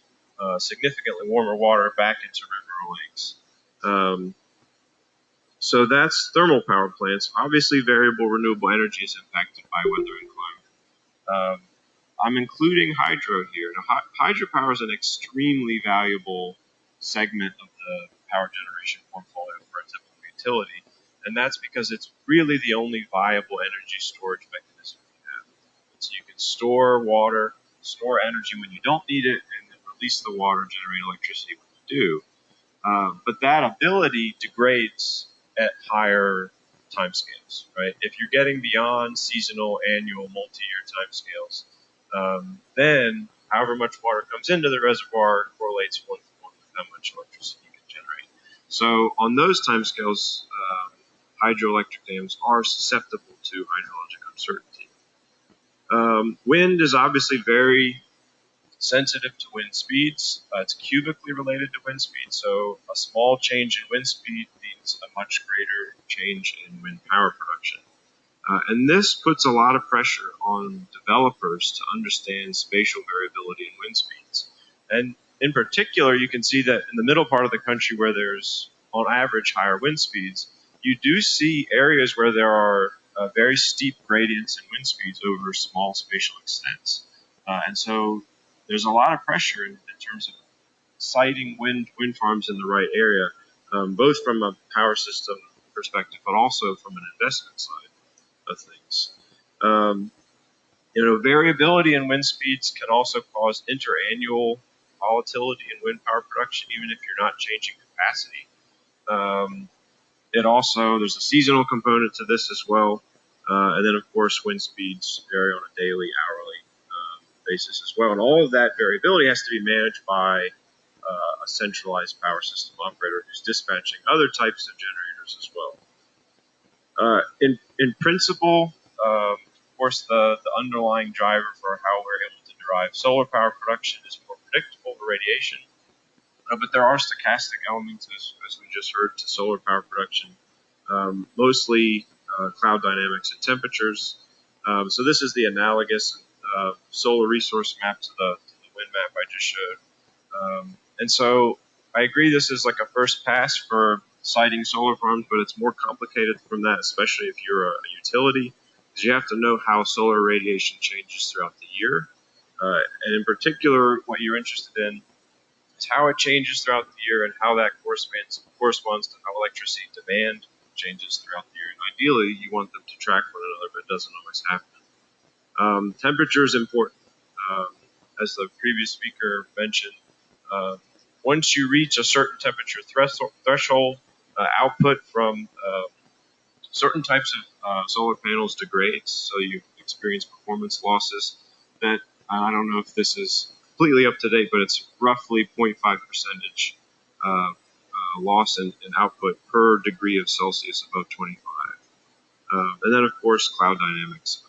significantly warmer water back into river or lakes. So that's thermal power plants. Obviously, variable renewable energy is impacted by weather and climate. I'm including hydro here. Now, hydropower is an extremely valuable segment of the power generation portfolio for a typical utility, and that's because it's really the only viable energy storage mechanism we have. So you can store water, store energy when you don't need it, and then release the water, generate electricity when you do. But that ability degrades at higher timescales, right? If you're getting beyond seasonal, annual, multi-year timescales, then however much water comes into the reservoir correlates one to one with how much electricity you can generate. So on those timescales, hydroelectric dams are susceptible to hydrologic uncertainty. Wind is obviously very sensitive to wind speeds. It's cubically related to wind speed, so a small change in wind speed means a much greater change in wind power production. And this puts a lot of pressure on developers to understand spatial variability in wind speeds. And in particular, you can see that in the middle part of the country where there's, on average, higher wind speeds, you do see areas where there are very steep gradients in wind speeds over small spatial extents. And so there's a lot of pressure in terms of siting wind farms in the right area, both from a power system perspective, but also from an investment side of things. Variability in wind speeds can also cause interannual volatility in wind power production, even if you're not changing capacity. There's a seasonal component to this as well. And then, of course, wind speeds vary on a daily, hourly basis as well. And all of that variability has to be managed by a centralized power system operator who's dispatching other types of generators as well. In principle, of course, the underlying driver for how we're able to derive solar power production is more predictable irradiation. But there are stochastic elements, as we just heard, to solar power production, mostly cloud dynamics and temperatures. So this is the analogous solar resource map to the wind map I just showed. And so I agree this is like a first pass for siting solar farms, but it's more complicated from that, especially if you're a utility, because you have to know how solar radiation changes throughout the year. And in particular, what you're interested in is how it changes throughout the year and how that corresponds to how electricity demand changes throughout the year. And ideally, you want them to track one another, but it doesn't always happen. Temperature is important. As the previous speaker mentioned, once you reach a certain temperature threshold, output from certain types of solar panels degrades, so you experience performance losses that I don't know if this is completely up to date, but it's roughly 0.5% loss in output per degree of Celsius above 25. And then, of course, cloud dynamics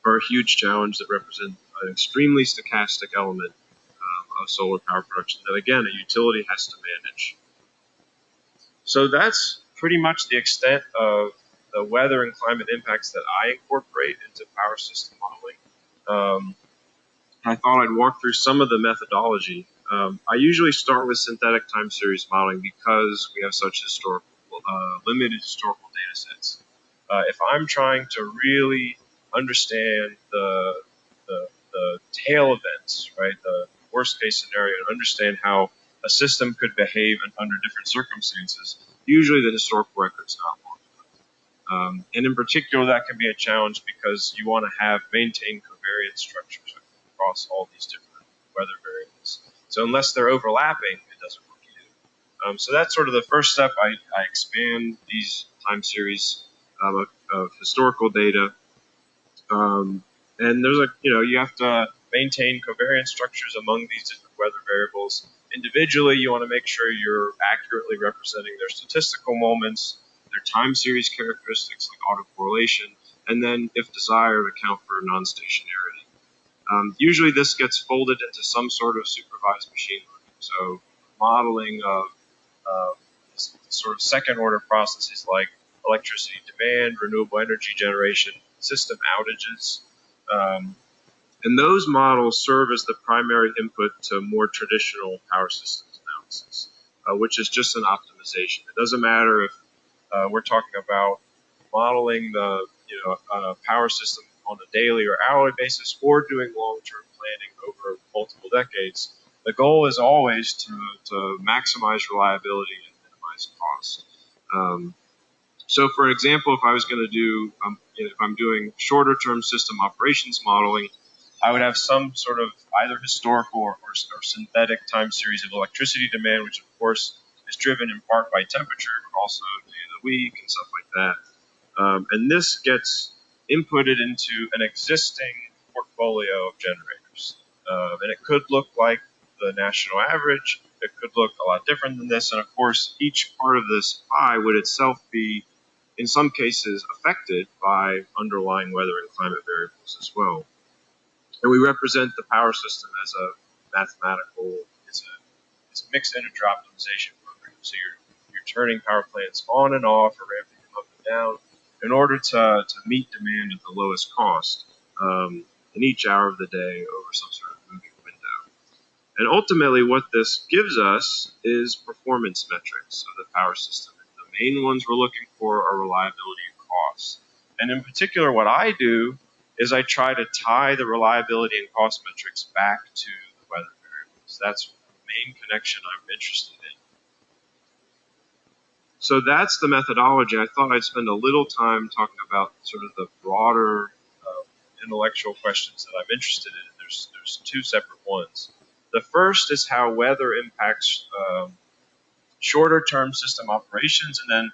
are a huge challenge that represent an extremely stochastic element of solar power production that, again, a utility has to manage. So that's pretty much the extent of the weather and climate impacts that I incorporate into power system modeling. I thought I'd walk through some of the methodology. I usually start with synthetic time series modeling because we have such limited historical data sets. If I'm trying to really understand the tail events, right, the worst case scenario, and understand how a system could behave under different circumstances, usually the historical record's not long enough. And in particular, that can be a challenge because you want to maintain covariance structures across all these different weather variables. So unless they're overlapping, it doesn't work either. So that's sort of the first step. I expand these time series of historical data. And there's you have to maintain covariance structures among these different weather variables. Individually, you want to make sure you're accurately representing their statistical moments, their time series characteristics like autocorrelation, and then, if desired, account for non-stationarity. Usually this gets folded into some sort of supervised machine learning. So modeling of sort of second order processes like electricity demand, renewable energy generation, system outages. And those models serve as the primary input to more traditional power systems analysis, which is just an optimization. It doesn't matter if we're talking about modeling the power system on a daily or hourly basis or doing long-term planning over multiple decades. The goal is always to maximize reliability and minimize cost. So, for example, if I was going to do, if I'm doing shorter-term system operations modeling, I would have some sort of either historical or synthetic time series of electricity demand, which of course is driven in part by temperature, but also day of the week and stuff like that. And this gets inputted into an existing portfolio of generators. And it could look like the national average. It could look a lot different than this. And of course, each part of this pie would itself be in some cases affected by underlying weather and climate variables as well. And we represent the power system as a mathematical, it's a mixed integer optimization program. So you're turning power plants on and off or ramping them up and down in order to meet demand at the lowest cost in each hour of the day over some sort of moving window. And ultimately what this gives us is performance metrics of the power system. The main ones we're looking for are reliability and cost. And in particular, what I do is I try to tie the reliability and cost metrics back to the weather variables. That's the main connection I'm interested in. So that's the methodology. I thought I'd spend a little time talking about sort of the broader intellectual questions that I'm interested in. There's two separate ones. The first is how weather impacts shorter-term system operations, and then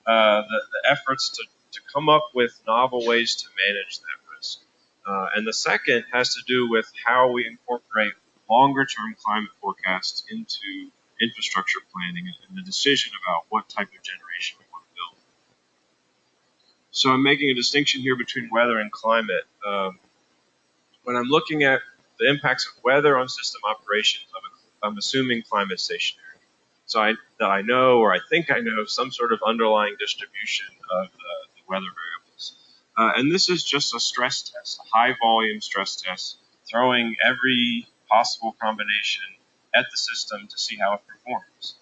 the efforts to come up with novel ways to manage that risk. And the second has to do with how we incorporate longer-term climate forecasts into infrastructure planning and the decision about what type of generation we want to build. So I'm making a distinction here between weather and climate. When I'm looking at the impacts of weather on system operations, I'm assuming climate stationary. So I know, or I think I know, some sort of underlying distribution of the weather variables. And this is just a stress test, a high volume stress test, throwing every possible combination at the system to see how it performs.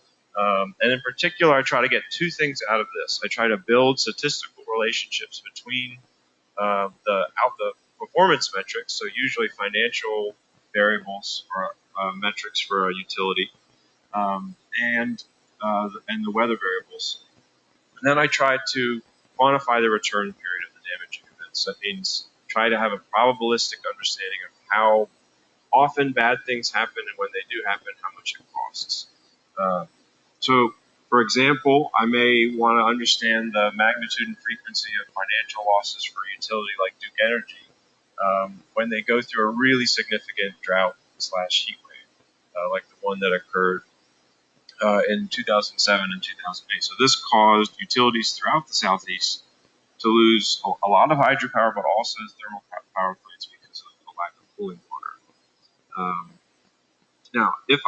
And in particular, I try to get two things out of this. I try to build statistical relationships between the performance metrics, so usually financial variables or metrics for a utility, and the weather variables. And then I try to quantify the return period of the damaging events. That means try to have a probabilistic understanding of how often bad things happen, and when they do happen, how much it costs. So, for example, I may want to understand the magnitude and frequency of financial losses for a utility like Duke Energy when they go through a really significant drought/heat wave, like the one that occurred in 2007 and 2008. So this caused utilities throughout the Southeast to lose a lot of hydropower, but also thermal power plants because of the lack of cooling water. Now, if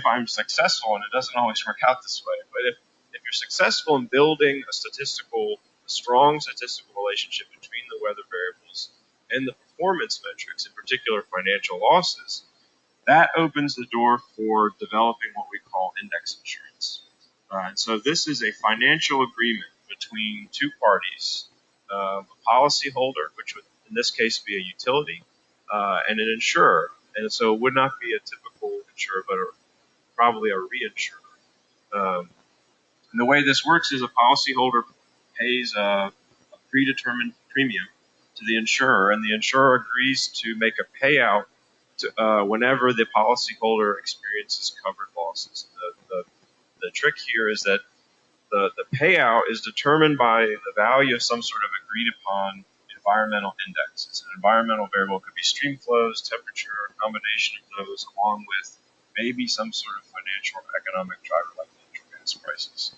I'm successful, and it doesn't always work out this way, but if you're successful in building a strong statistical relationship between the weather variables and the performance metrics, in particular financial losses, that opens the door for developing what we call index insurance. And so this is a financial agreement between two parties, a policyholder, which would in this case be a utility, and an insurer. And so it would not be a typical insurer, but probably a reinsurer. And the way this works is a policyholder pays a predetermined premium to the insurer, and the insurer agrees to make a payout whenever the policyholder experiences covered losses. The trick here is that the payout is determined by the value of some sort of agreed upon environmental index. It's an environmental variable. It could be stream flows, temperature, a combination of those, along with maybe some sort of financial or economic driver like natural gas prices.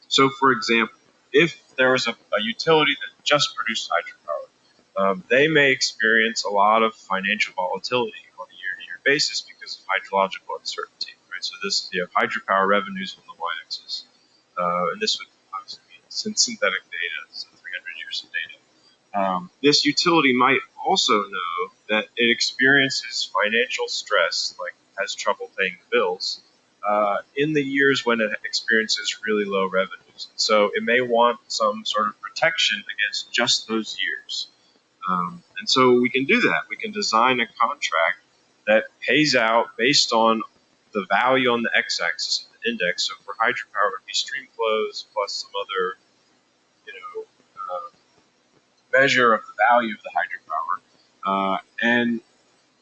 So, for example, if there was a utility that just produced hydropower, they may experience a lot of financial volatility on a year-to-year basis because of hydrological uncertainty. Right? So you have hydropower revenues on the y-axis, and this would obviously be synthetic data, so 300 years of data. This utility might also know that it experiences financial stress, like has trouble paying the bills, in the years when it experiences really low revenues. So it may want some sort of protection against just those years. And so we can do that. We can design a contract that pays out based on the value on the x-axis of the index. So for hydropower, it would be stream flows plus some other, measure of the value of the hydropower. And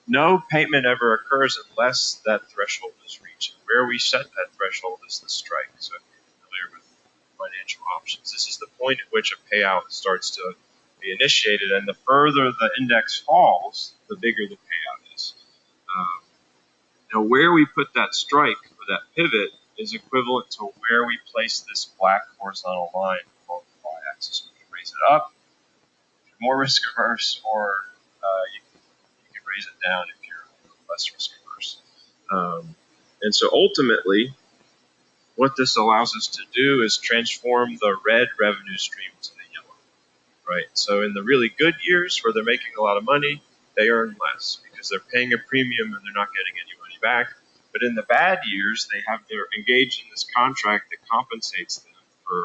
no payment ever occurs unless that threshold is reached. Where we set that threshold is the strike. So if you're familiar with financial options, this is the point at which a payout starts to be initiated, and the further the index falls, the bigger the payout is. Now, where we put that strike or that pivot is equivalent to where we place this black horizontal line along the y-axis. We can raise it up if you're more risk averse, or you can raise it down if you're less risk averse. And so ultimately, what this allows us to do is transform the red revenue stream to the yellow, right? So in the really good years where they're making a lot of money, they earn less because they're paying a premium and they're not getting any money back. But in the bad years, they're engaged in this contract that compensates them for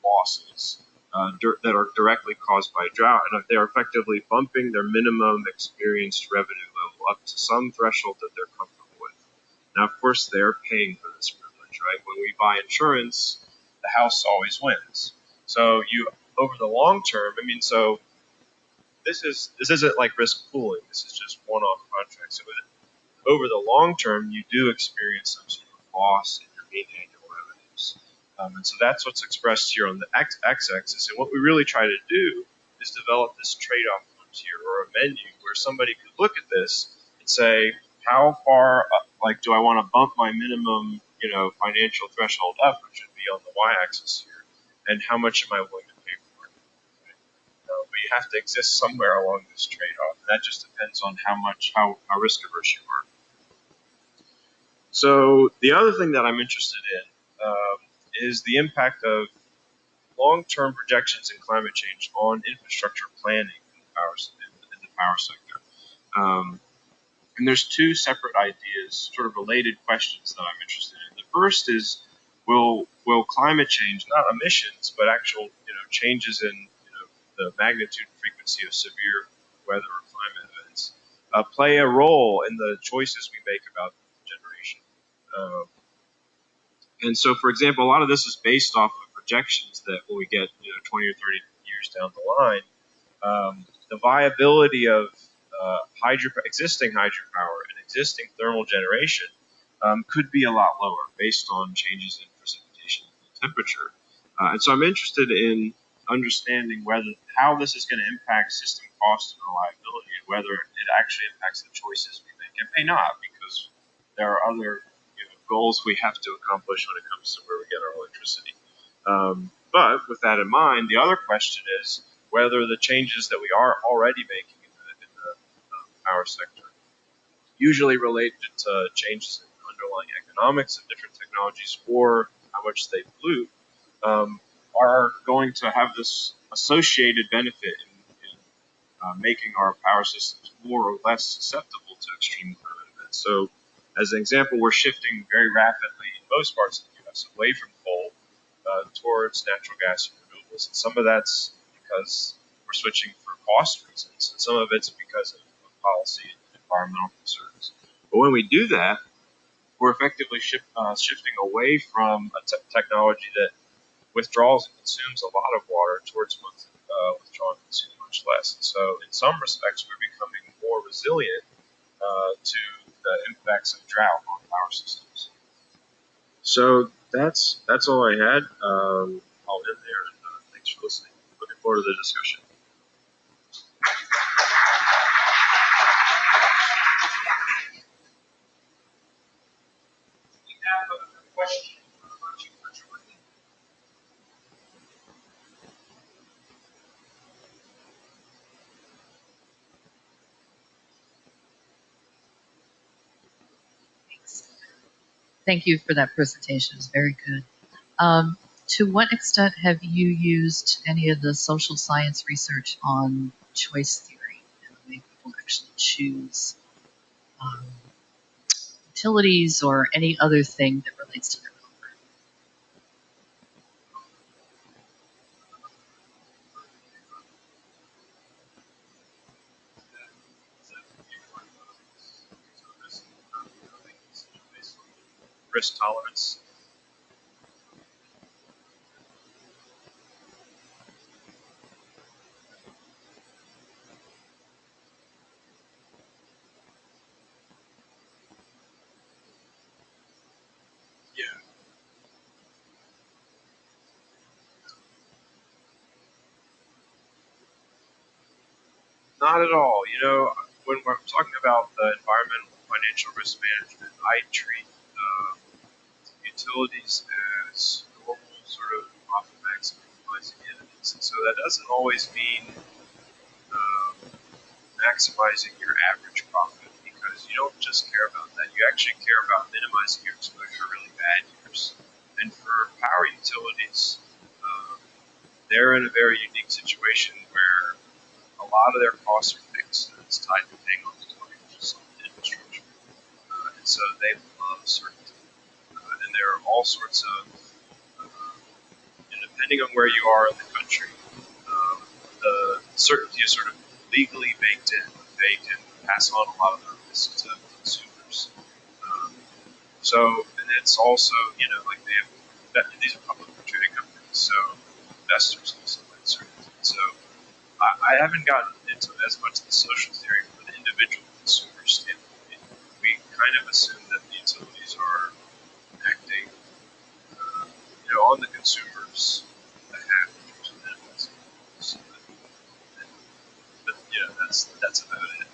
losses that are directly caused by drought, and they're effectively bumping their minimum experienced revenue level up to some threshold that they're comfortable with. Now, of course, they're paying for this privilege, right? When we buy insurance, the house always wins. So over the long term, I mean, so this isn't like risk pooling. This is just one-off contracts. So over the long term, you do experience some sort of loss in your mean annual revenues. And so that's what's expressed here on the x-axis. And what we really try to do is develop this trade-off frontier or a menu where somebody could look at this and say, how far, do I want to bump my minimum, financial threshold up, which would be on the y-axis here, and how much am I willing to pay for it? But you have to exist somewhere along this trade-off. And that just depends on how risk averse you are. So the other thing that I'm interested in is the impact of long-term projections in climate change on infrastructure planning in the power sector. And there's two separate ideas, sort of related questions that I'm interested in. The first is, will climate change, not emissions, but actual changes in the magnitude and frequency of severe weather or climate events, play a role in the choices we make about generation? And so, for example, a lot of this is based off of projections that when we get 20 or 30 years down the line, the viability of existing hydropower and existing thermal generation could be a lot lower based on changes in precipitation and temperature. And so I'm interested in understanding how this is going to impact system cost and reliability, and whether it actually impacts the choices we make. It may not, because there are other goals we have to accomplish when it comes to where we get our electricity. But with that in mind, the other question is whether the changes that we are already making in the power sector, usually related to changes in underlying economics of different technologies or how much they pollute, are going to have this associated benefit in making our power systems more or less susceptible to extreme climate events. So, as an example, we're shifting very rapidly in most parts of the U.S. away from coal towards natural gas and renewables. And some of that's because we're switching for cost reasons, and some of it's because of policy and environmental concerns. But when we do that, we're effectively shifting away from a technology that withdraws and consumes a lot of water towards withdrawing and consuming much less. And so, in some respects, we're becoming more resilient to the impacts of drought on power systems. So that's all I had. I'll end there, and thanks for listening. Looking forward to the discussion. We have a question. Thank you for that presentation. It was very good. To what extent have you used any of the social science research on choice theory and the way people actually choose utilities or any other thing that relates to their power? Risk tolerance. Yeah. Not at all. When we're talking about the environmental and financial risk management, I treat utilities as normal sort of profit maximizing entities. And so that doesn't always mean maximizing your average profit, because you don't just care about that. You actually care about minimizing your exposure to really bad years. And for power utilities, they're in a very unique situation where a lot of their costs are fixed, and it's tied to paying off the money, which is on the infrastructure. And so they love certainty. And there are all sorts of, and depending on where you are in the country, the certainty is sort of legally baked in. They can pass on a lot of the risk to consumers. And it's also, like they have, these are publicly traded companies, so investors also like certainty. So I haven't gotten into as much of the social theory from an individual consumer standpoint. We kind of assume that the utilities are acting, on the consumer's behalf in terms of minimizing costs. But that's about it.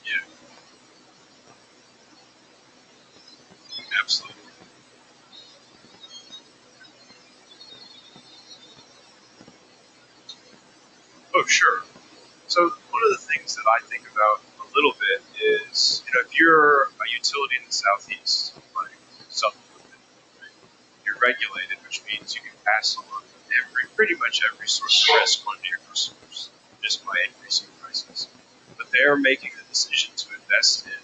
Yeah, absolutely. Oh, sure. So one of the things that I think about a little bit is, if you're a utility in the southeast, like Southern, right, you're regulated, which means you can pass on pretty much every source of risk onto your customers just by increasing prices. But they're making the decision to invest in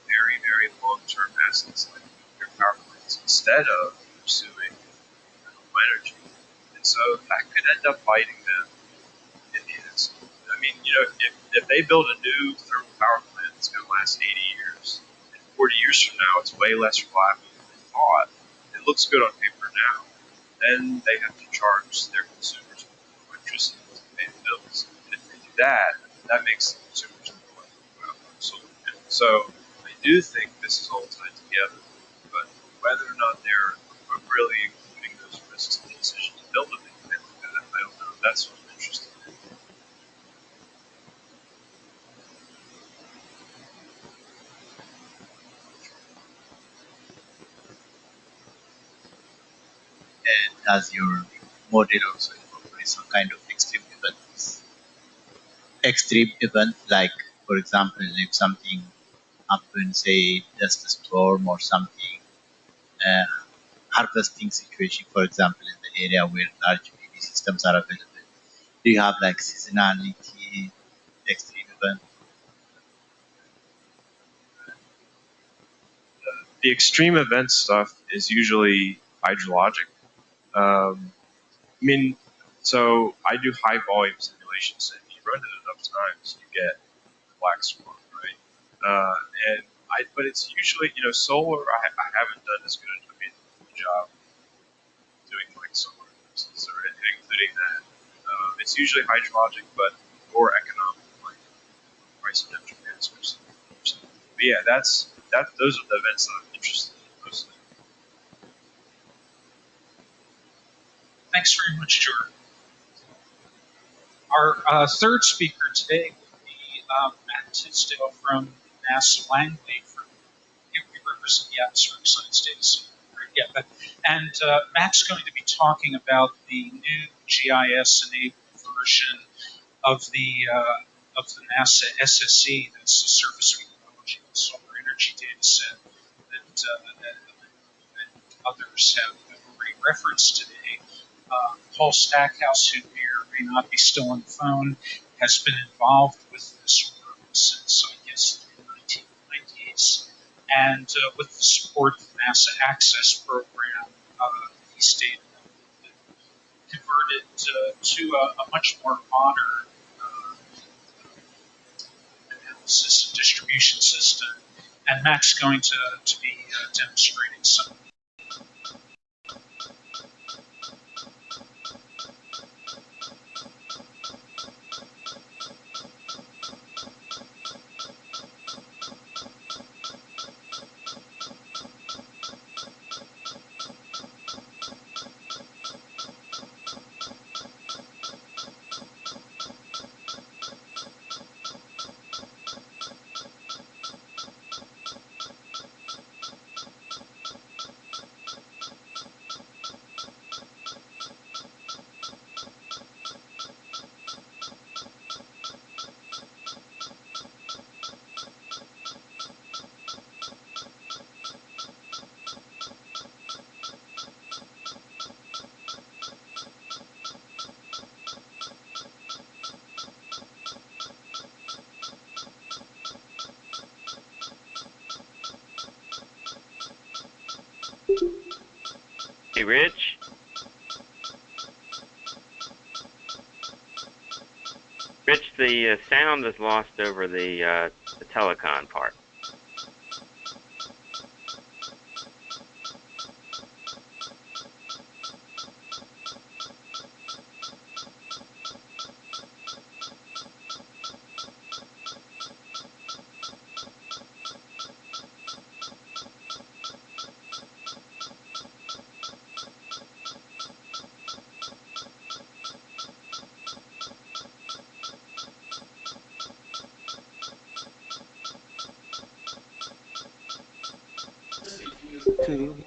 very, very long-term assets like nuclear power plants instead of pursuing renewable energy. And so that could end up biting them in the ass. I mean, if they build a new thermal power plant that's going to last 80 years, and 40 years from now it's way less reliable than they thought, it looks good on paper now, then they have to charge their consumers with electricity to pay the bills. And if they do that, that makes the consumers more likely to go out and solar panels. So I do think this is all tied together, but whether or not they're really including those risks in the decision to build a big plant like that, I don't know. That's what I'm interested in. And does your model also incorporate some kind of extreme events? Extreme event, like for example, if something happens, say just a storm or something, uh, harvesting situation, for example, in the area where large PV systems are available. Do you have like seasonality, extreme event? The extreme event stuff is usually hydrologic. So I do high volume simulations, and you run it enough times, you get black swan, right? But it's usually, solar. I haven't done as good a job doing like solar analysis or including that. It's usually hydrologic, but more economic, like price of natural gas or something. But yeah, those are the events that I'm interested in mostly. Thanks very much, Jordan. Our third speaker today will be Matt Tisdale from NASA Langley. We represent the Atmospheric Science Data Center. And Matt's going to be talking about the new GIS-enabled version of the NASA SSE, that's the Surface Ecology and Solar Energy Data Set that others have already referenced today. Paul Stackhouse, who may or may not be still on the phone, has been involved with this work since, I guess, the 1990s. And with the support of the NASA Access Program, he stayed converted to a much more modern analysis and distribution system. And Matt's going to be demonstrating some. Rich? Rich, the sound is lost over the telecom part. Could you hear?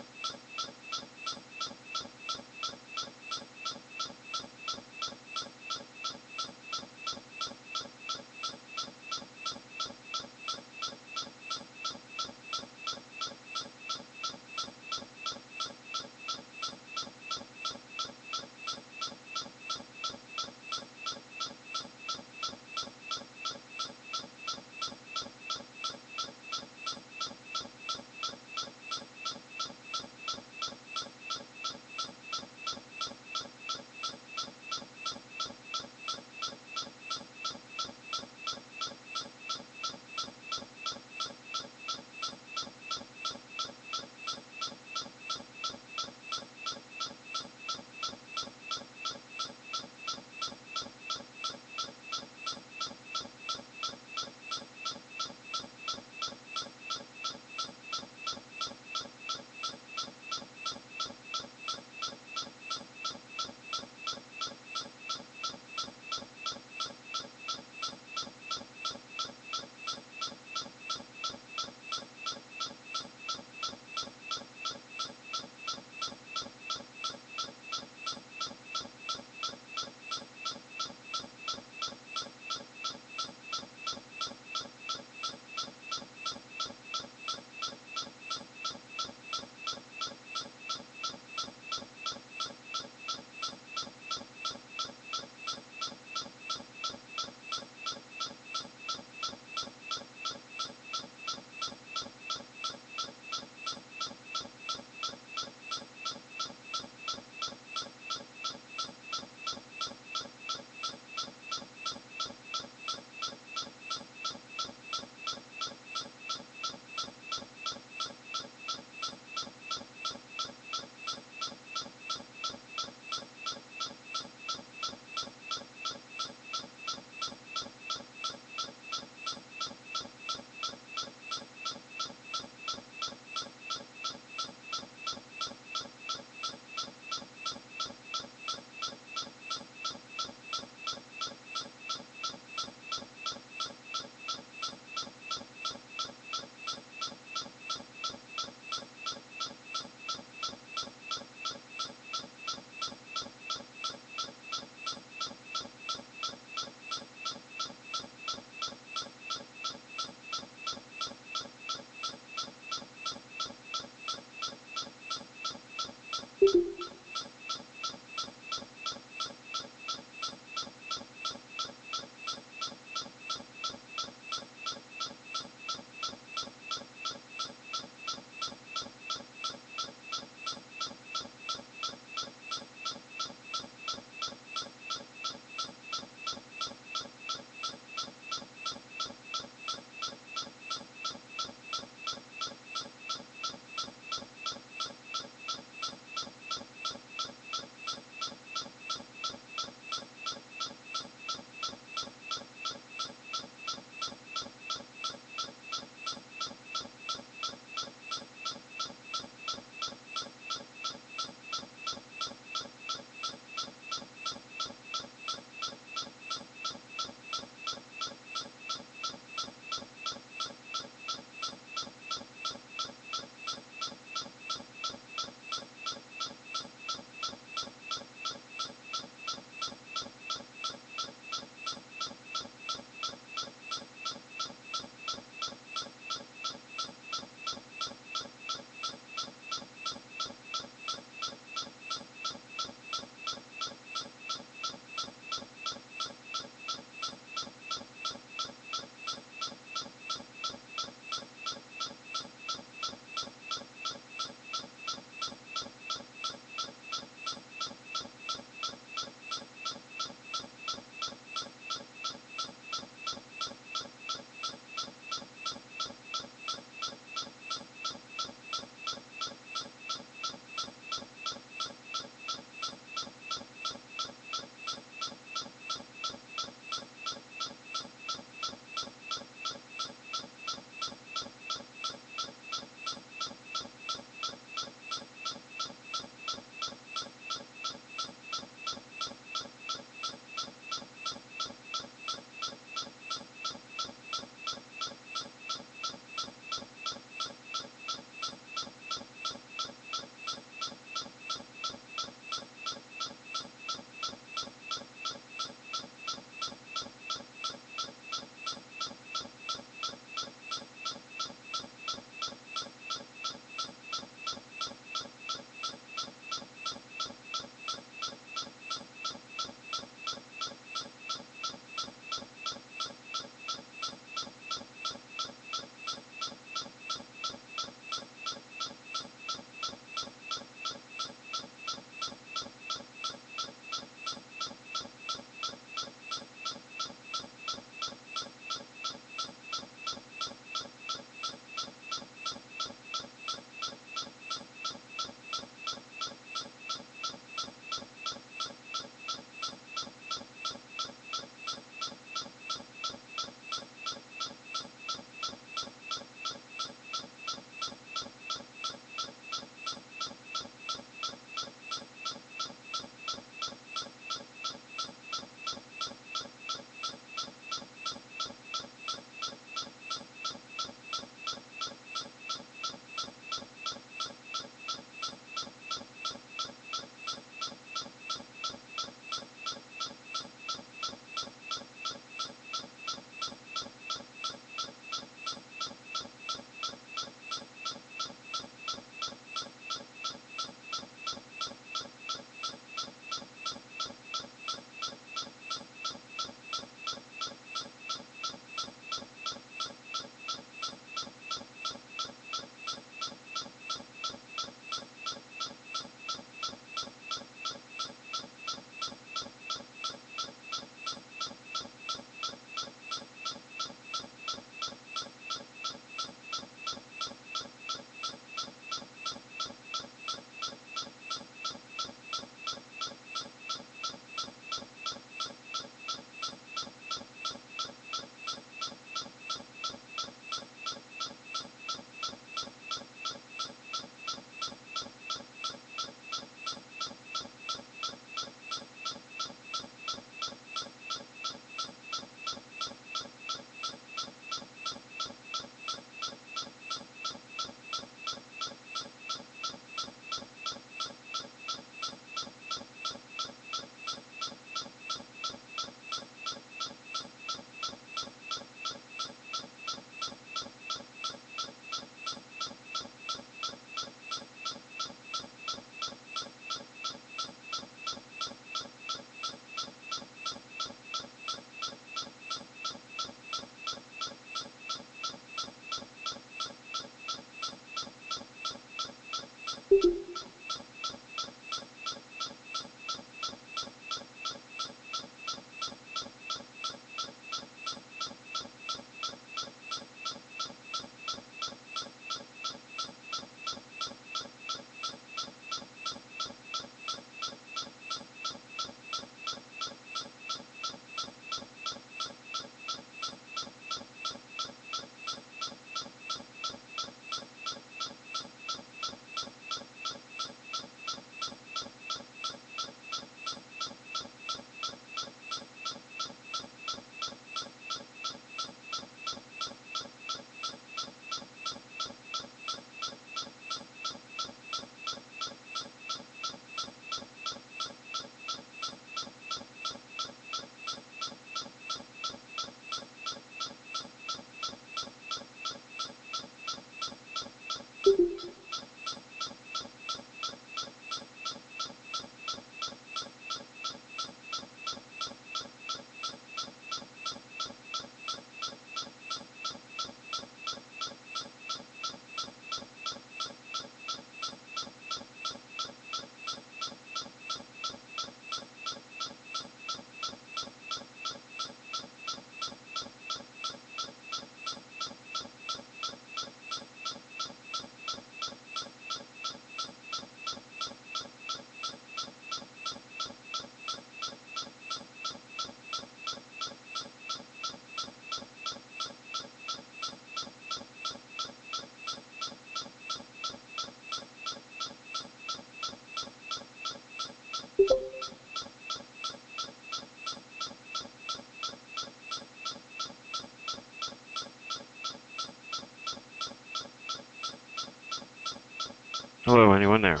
anyone there?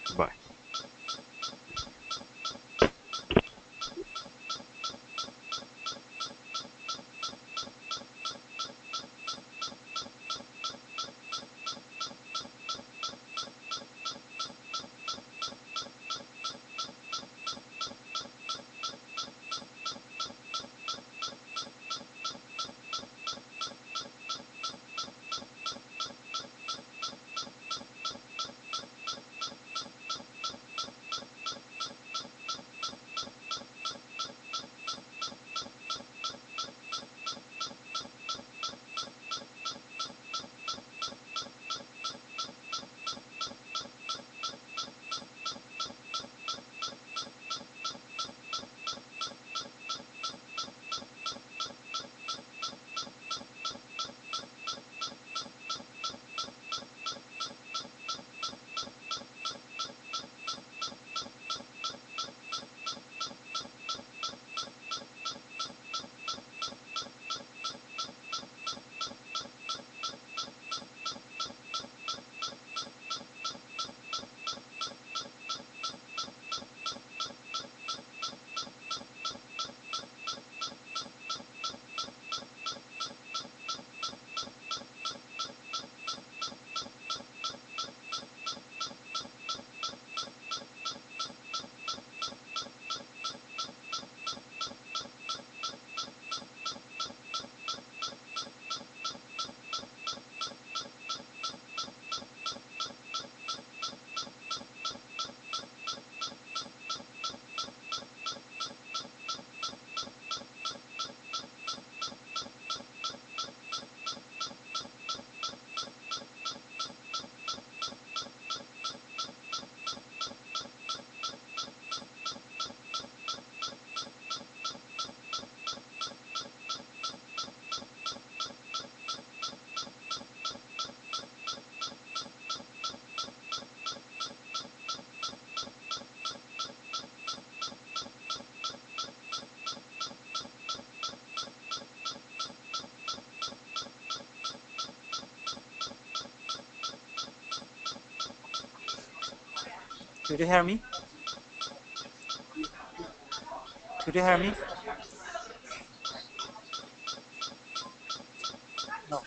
Goodbye. Could you hear me? Could you hear me? No.